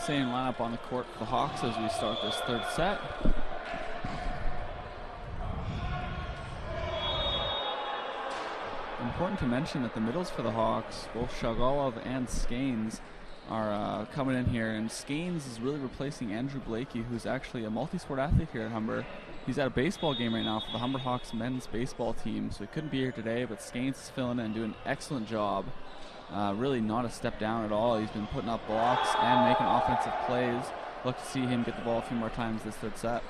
Same lineup on the court for the Hawks as we start this third set. Important to mention that the middles for the Hawks, both Shagalov and Skanes, are coming in here, and Skanes is really replacing Andrew Blakey, who's actually a multi-sport athlete here at Humber. He's at a baseball game right now for the Humber Hawks men's baseball team, so he couldn't be here today, but Skanes is filling in and doing an excellent job. Really not a step down at all. He's been putting up blocks and making offensive plays. Look to see him get the ball a few more times this third set.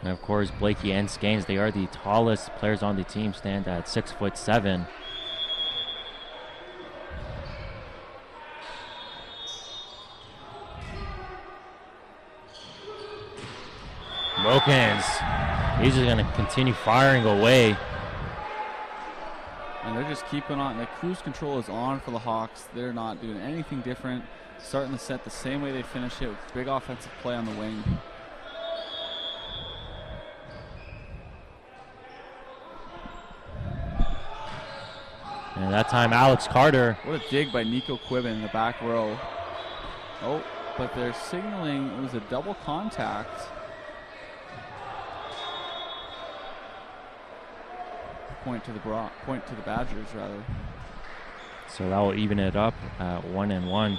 And of course, Blakey and Skanes, they are the tallest players on the team, stand at 6'7". Wilkins, he's just going to continue firing away. And they're just keeping on. The cruise control is on for the Hawks. They're not doing anything different. Starting the set the same way they finished it, with big offensive play on the wing. And that time, Alex Carter. What a dig by Nico Quibben in the back row. Oh, but they're signaling it was a double contact. Point to the Badgers, rather. So that will even it up at 1-1.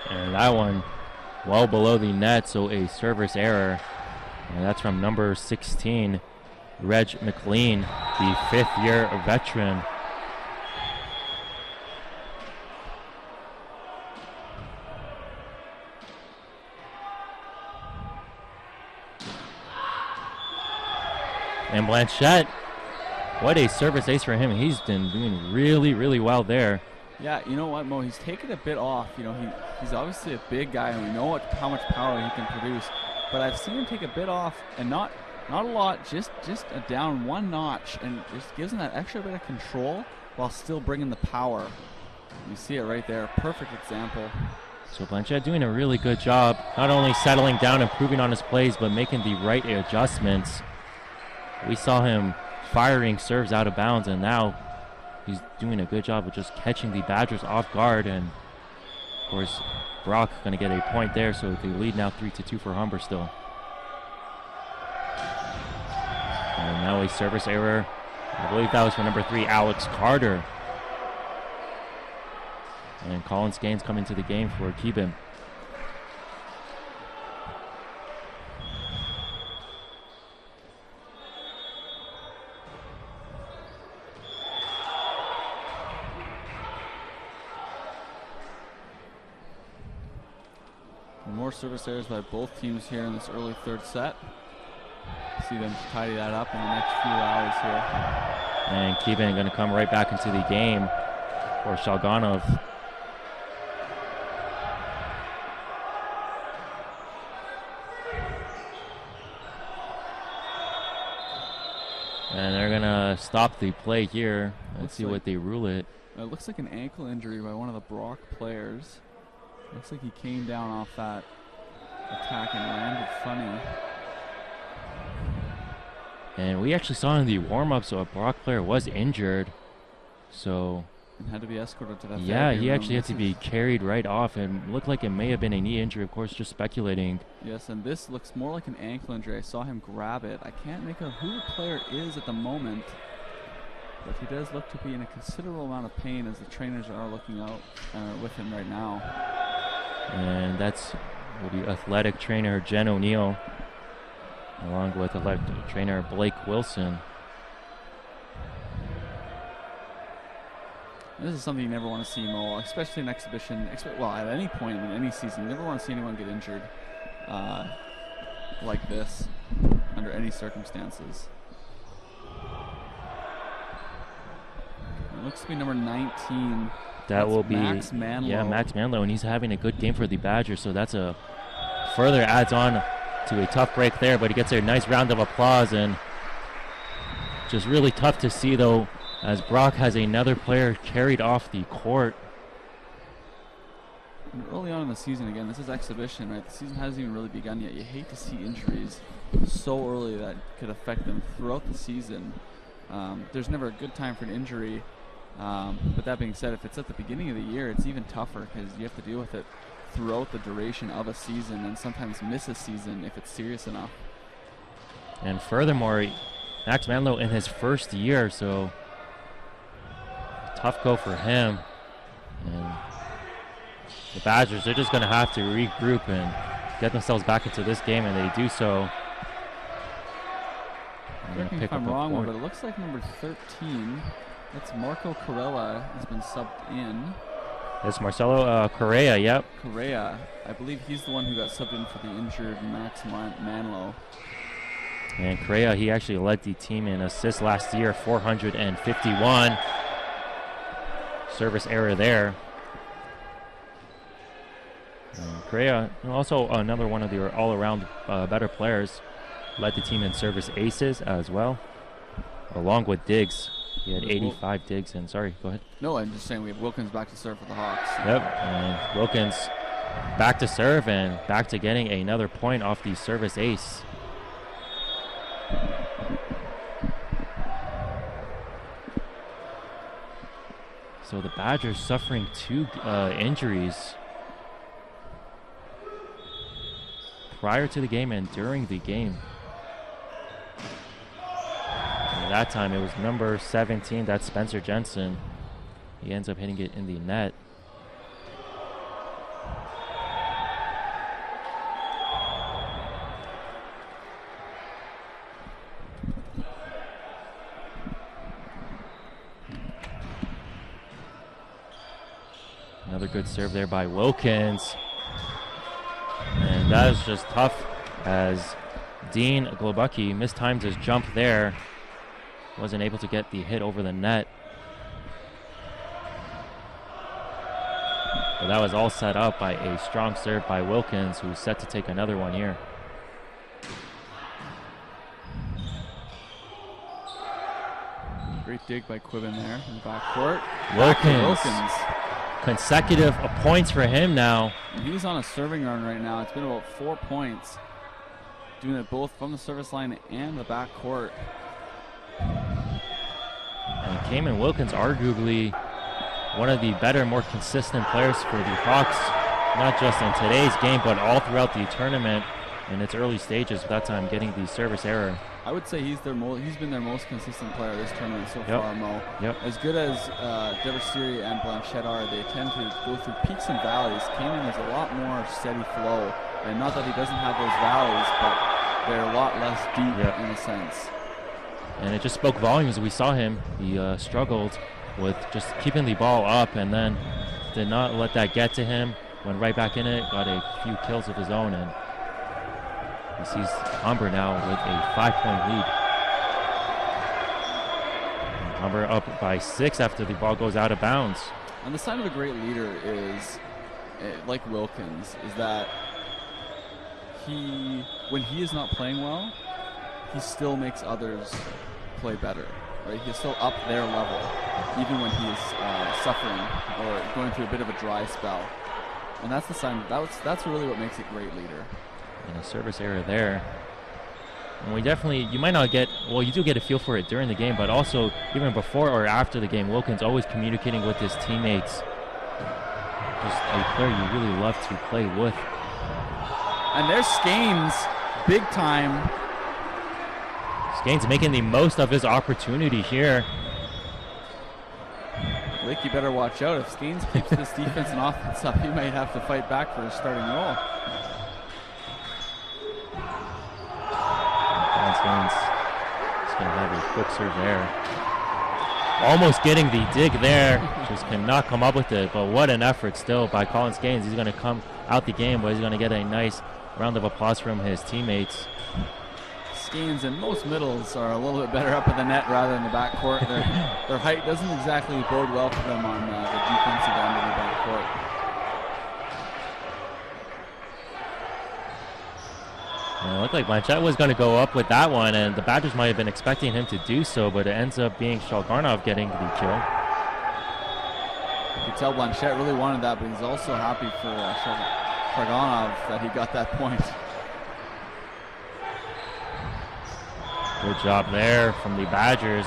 And that one well below the net, so a service error. And that's from number 16, Reg McLean, the fifth-year veteran. And Blanchette, what a service ace for him. He's been doing really, really well there. Yeah, you know what, Mo? He's taken a bit off. You know, he's obviously a big guy, and we know how much power he can produce. But I've seen him take a bit off, and not a lot, just a down one notch, and just gives him that extra bit of control while still bringing the power. You see it right there. Perfect example. So Blanchette doing a really good job, not only settling down, improving on his plays, but making the right adjustments. We saw him firing serves out of bounds, and now he's doing a good job of just catching the Badgers off guard. And of course, Brock going to get a point there, so they lead now 3-2 for Humber still. And now a service error. I believe that was for number 3, Alex Carter. And Colin Skanes coming to the game for Keeban. More service errors by both teams here in this early third set. See them tidy that up in the next few hours here. And Keeban going to come right back into the game for Shalganov. And they're going to stop the play here. Let's see what they rule it. It looks like an ankle injury by one of the Brock players. Looks like he came down off that attack and landed funny. And we actually saw in the warm-up, so a Brock player was injured. So and had to be escorted to that. Yeah, he actually had to be carried right off, and looked like it may have been a knee injury, of course, just speculating. Yes, and this looks more like an ankle injury. I saw him grab it. I can't make out who the player is at the moment, but he does look to be in a considerable amount of pain as the trainers are looking out with him right now. And that's the athletic trainer Jen O'Neill, along with athletic trainer Blake Wilson. This is something you never want to see, Mo, especially in exhibition. Well, at any point in any season, you never want to see anyone get injured like this under any circumstances. It looks to be number 19. That will be Max Manlow. Yeah, Max Manlow, and he's having a good game for the Badgers, so that's a further adds on to a tough break there, but he gets a nice round of applause. And just really tough to see, though, as Brock has another player carried off the court. And early on in the season, again, this is exhibition, right? The season hasn't even really begun yet. You hate to see injuries so early that could affect them throughout the season. there's never a good time for an injury. But that being said, if it's at the beginning of the year, it's even tougher because you have to deal with it throughout the duration of a season and sometimes miss a season if it's serious enough. And furthermore, Max Manlow in his first year, so tough go for him. And the Badgers, they're just going to have to regroup and get themselves back into this game, and they do so. Correct me if I'm wrong, but it looks like number 13, that's Marco Corella, has been subbed in. It's Marcelo Correa, yep. Correa. I believe he's the one who got subbed in for the injured Max Manlow. And Correa, he actually led the team in assists last year, 451. Service error there. Correa, also another one of the all-around better players, led the team in service aces as well, along with Diggs. He had 85 digs in. Sorry, go ahead. No, I'm just saying we have Wilkins back to serve for the Hawks. Yep, and Wilkins back to serve and back to getting another point off the service ace. So the Badgers suffering 2 injuries prior to the game and during the game. And that time it was number 17, that's Spencer Jensen. He ends up hitting it in the net. Another good serve there by Wilkins. And that is just tough as Dean Globucki mistimed his jump there. Wasn't able to get the hit over the net. But that was all set up by a strong serve by Wilkins, who's set to take another one here. Great dig by Quibbin there in the backcourt. Wilkins. Consecutive points for him now. And he's on a serving run right now. It's been about 4 points. Doing it both from the service line and the backcourt. And Kamen Wilkins, arguably one of the better, more consistent players for the Hawks, not just in today's game, but all throughout the tournament in its early stages, that time getting the service error. I would say he's been their most consistent player this tournament so far, Mo. Yep. As good as Devastiri and Blanchette are, they tend to go through peaks and valleys. Kamen is a lot more steady flow. And not that he doesn't have those valleys, but they're a lot less deep in a sense. And it just spoke volumes. We saw him. He struggled with just keeping the ball up and then did not let that get to him. Went right back in it, got a few kills of his own, and he sees Humber now with a 5-point lead. And Humber up by 6 after the ball goes out of bounds. And the sign of a great leader is, like Wilkins, is that when he is not playing well, he still makes others play better. Right? He's still up their level, even when he is suffering or going through a bit of a dry spell. And that's the sign. That's really what makes a great leader. And a service error there. And we definitely, you might not get, well, you do get a feel for it during the game, but also even before or after the game, Wilkins always communicating with his teammates. Just a player you really love to play with. And there's Skanes, big time. Skanes making the most of his opportunity here. Blake, you better watch out. If Skanes keeps this defense and offense up, he might have to fight back for his starting role. Skanes is going to have a quick serve there. Almost getting the dig there. Just cannot come up with it, but what an effort still by Colin Skanes. He's going to come out the game, but he's going to get a nice round of applause from his teammates. Skanes and most middles are a little bit better up in the net rather than the backcourt. Their height doesn't exactly bode well for them on the defensive end of the backcourt. And it looked like Blanchette was going to go up with that one, and the Badgers might have been expecting him to do so, but it ends up being Shalgarnov getting the kill. You could tell Blanchette really wanted that, but he's also happy for Shalgarnov that he got that point. Good job there from the Badgers.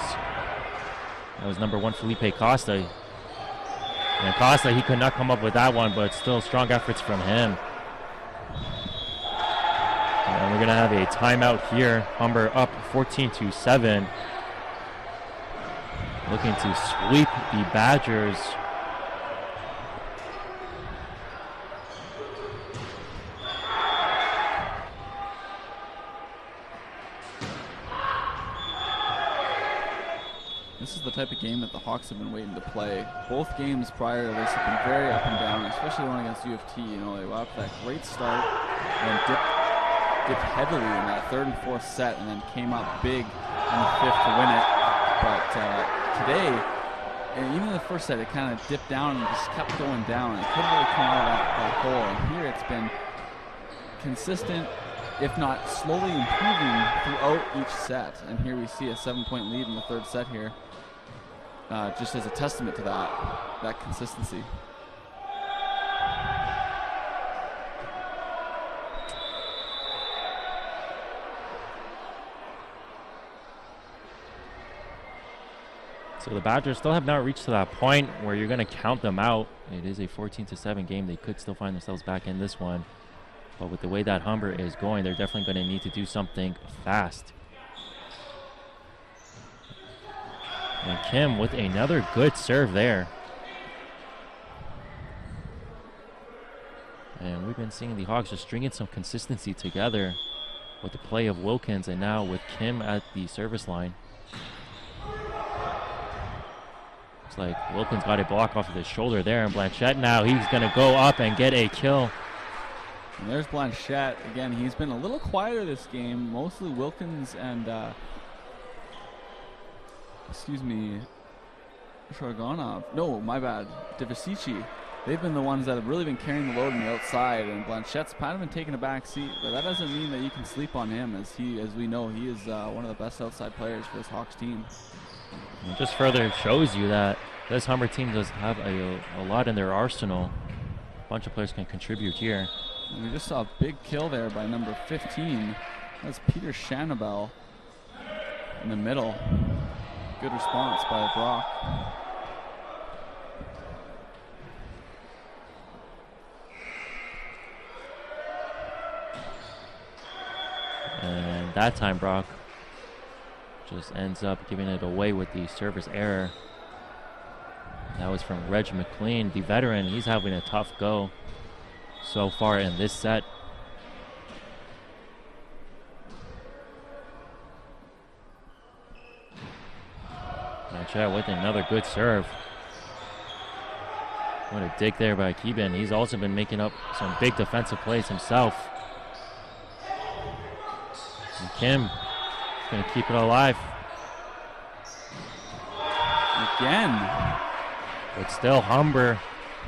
That was number 1, Felipe Costa. And Costa, he could not come up with that one, but still strong efforts from him. And we're going to have a timeout here. Humber up 14-7. Looking to sweep the Badgers. This is the type of game that the Hawks have been waiting to play. Both games prior to this have been very up and down, especially the one against U of T. You know, they got off that great start and dipped heavily in that 3rd and 4th set, and then came up big in the 5th to win it. But today, and even in the 1st set, it kind of dipped down and just kept going down. It couldn't really come out of that hole. And here it's been consistent, if not slowly improving throughout each set. And here we see a 7-point lead in the 3rd set here. Just as a testament to that consistency. So the Badgers still have not reached to that point where you're going to count them out. It is a 14-7 game. They could still find themselves back in this one. But with the way that Humber is going, they're definitely going to need to do something fast. And Kim with another good serve there. And we've been seeing the Hawks just stringing some consistency together with the play of Wilkins and now with Kim at the service line. Looks like Wilkins got a block off of his shoulder there, and Blanchette now, he's going to go up and get a kill. And there's Blanchette. Again, he's been a little quieter this game. Mostly Wilkins and Shargonov. No, my bad. Devasici. They've been the ones that have really been carrying the load on the outside, and Blanchette's kind of been taking a back seat, but that doesn't mean that you can sleep on him, as we know, he is one of the best outside players for this Hawks team. It just further shows you that this Humber team does have a lot in their arsenal. A bunch of players can contribute here. And we just saw a big kill there by number 15. That's Peter Shanabel in the middle. Good response by Brock. And that time Brock just ends up giving it away with the service error. That was from Reg McLean, the veteran. He's having a tough go so far in this set. Blanchette with another good serve. What a dig there by Keeban. He's also been making up some big defensive plays himself. And Kim is going to keep it alive. Again. But still, Humber,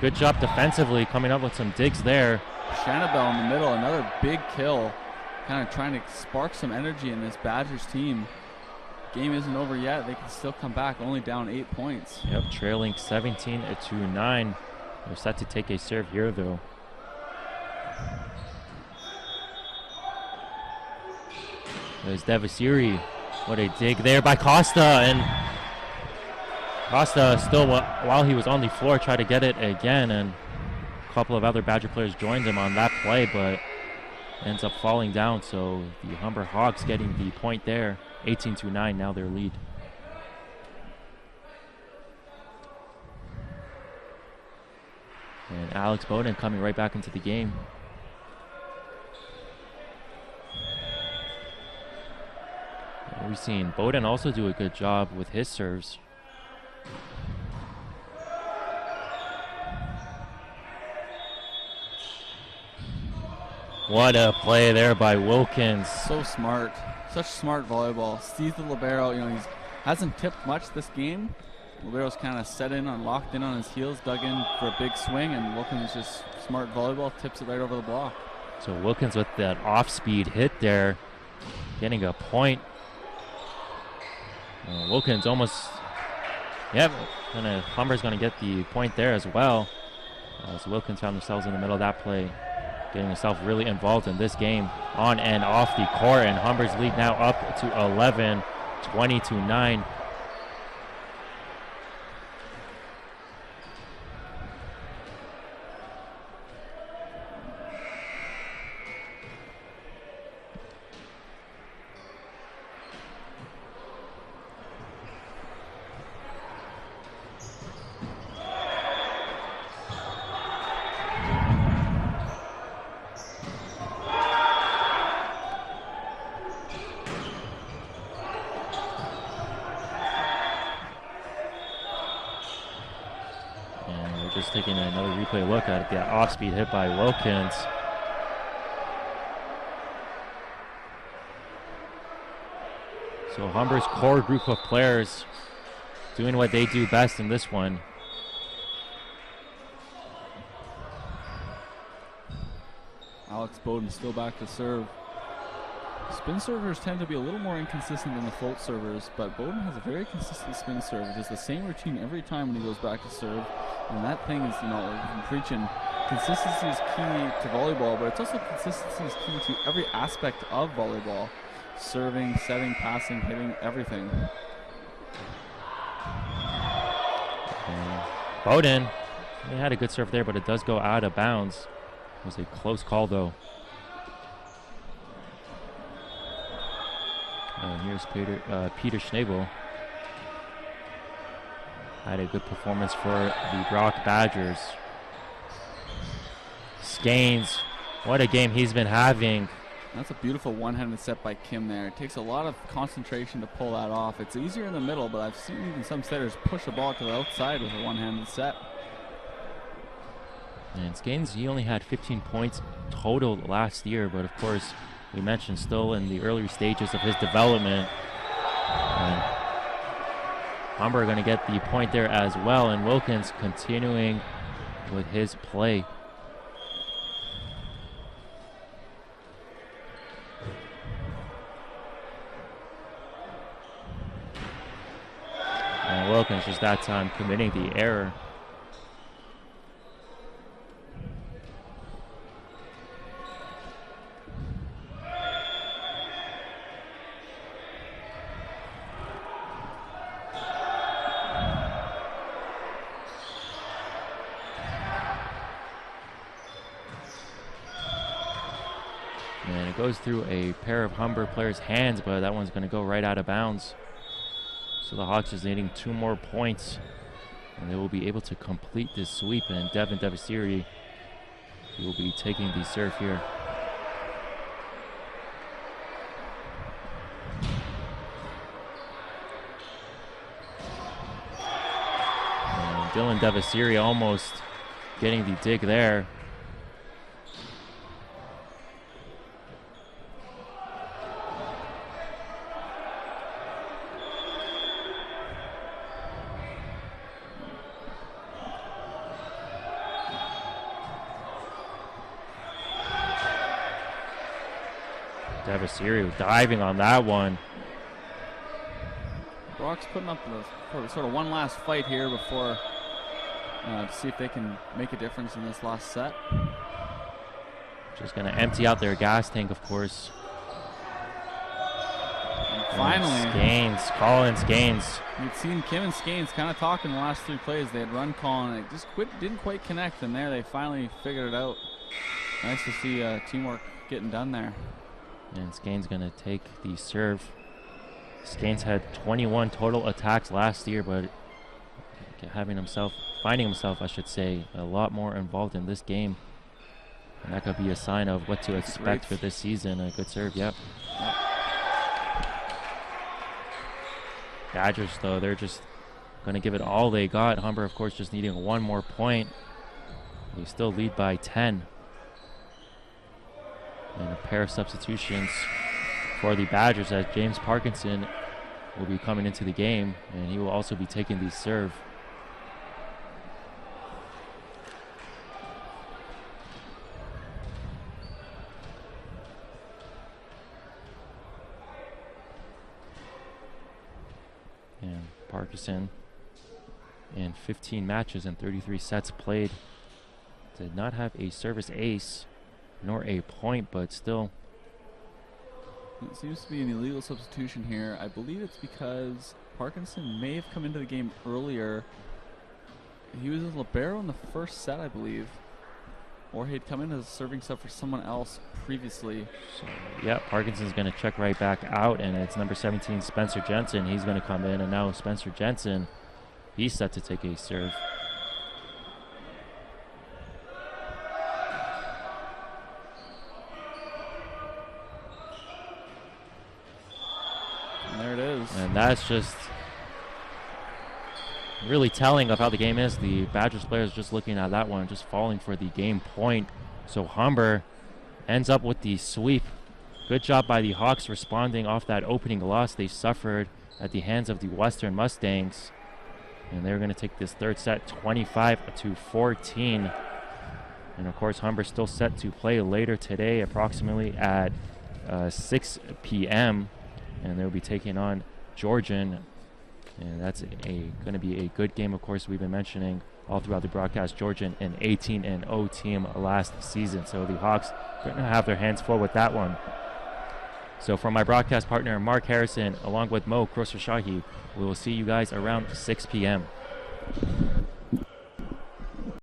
good job defensively, coming up with some digs there. Shanabel in the middle, another big kill. Kind of trying to spark some energy in this Badgers team. Game isn't over yet. They can still come back, only down 8 points. Yep, trailing 17-9. They're set to take a serve here, though. There's Devasiri. What a dig there by Costa. And Costa still, while he was on the floor, tried to get it again. And a couple of other Badger players joined him on that play, but ends up falling down. So the Humber Hawks getting the point there. 18-9, now their lead. And Alex Bowden coming right back into the game. And we've seen Bowden also do a good job with his serves. What a play there by Wilkins. So smart. Such smart volleyball. Sees the libero. You know, he hasn't tipped much this game. Libero's kind of set in on, locked in on his heels, dug in for a big swing, and Wilkins just smart volleyball, tips it right over the block. So Wilkins with that off-speed hit there, getting a point. Wilkins almost, Humber's going to get the point there as well. So Wilkins found themselves in the middle of that play, getting himself really involved in this game on and off the court, and Humber's lead now up to 11, 20-9. just taking another replay look at the off-speed hit by Wilkins. So Humber's core group of players doing what they do best in this one. Alex Bowden still back to serve. Spin servers tend to be a little more inconsistent than the float servers, but Bowden has a very consistent spin serve. It is the same routine every time when he goes back to serve, and that thing is, you know, I'm preaching, consistency is key to volleyball, but it's also consistency is key to every aspect of volleyball. Serving, setting, passing, hitting, everything. And Bowden, he had a good serve there, but it does go out of bounds. It was a close call, though. And here's Peter Schnabel. Had a good performance for the Brock Badgers. Skanes, what a game he's been having. That's a beautiful one-handed set by Kim there. It takes a lot of concentration to pull that off. It's easier in the middle, but I've seen even some setters push the ball to the outside with a one-handed set. And Skanes, he only had 15 points total last year, but of course, we mentioned still in the early stages of his development. And Humber going to get the point there as well, and Wilkins continuing with his play. And Wilkins just that time committing the error. And it goes through a pair of Humber players' hands, but that one's going to go right out of bounds. So the Hawks is needing 2 more points, and they will be able to complete this sweep. And Devin Devasiri will be taking the serve here. And Dylan Devasiri almost getting the dig there. Devasiri diving on that one. Brock's putting up sort of one last fight here before to see if they can make a difference in this last set. Just going to empty out their gas tank, of course. And finally, Collins Gaines. You'd seen Kim and Skanes kind of talking the last 3 plays. They had run call and it just didn't quite connect, and there they finally figured it out. Nice to see teamwork getting done there. And Skanes going to take the serve. Skanes had 21 total attacks last year, but finding himself, I should say, a lot more involved in this game. And that could be a sign of what to expect for this season. A good serve, yep. Badgers, though, they're just going to give it all they got. Humber, of course, just needing 1 more point. They still lead by 10. And a pair of substitutions for the Badgers, as James Parkinson will be coming into the game, and he will also be taking the serve. And Parkinson, in 15 matches and 33 sets played, did not have a service ace nor a point, but still. It seems to be an illegal substitution here. I believe it's because Parkinson may have come into the game earlier. He was a libero in the first set, I believe. Or he'd come in as a serving sub for someone else previously. So, yeah, Parkinson's going to check right back out, and it's number 17, Spencer Jensen. He's going to come in, and now Spencer Jensen, he's set to take a serve. And there it is. And that's just really telling of how the game is. The Badgers players just looking at that one, just falling for the game point. So Humber ends up with the sweep. Good job by the Hawks responding off that opening loss they suffered at the hands of the Western Mustangs. And they're going to take this third set 25-14. And of course, Humber still set to play later today, approximately at 6 p.m. And they'll be taking on Georgian. And that's going to be a good game. Of course, we've been mentioning all throughout the broadcast, Georgian an 18-0 team last season. So the Hawks going to have their hands full with that one. So for my broadcast partner, Mark Harrison, along with Mo Khosrowshahi, we will see you guys around 6 p.m.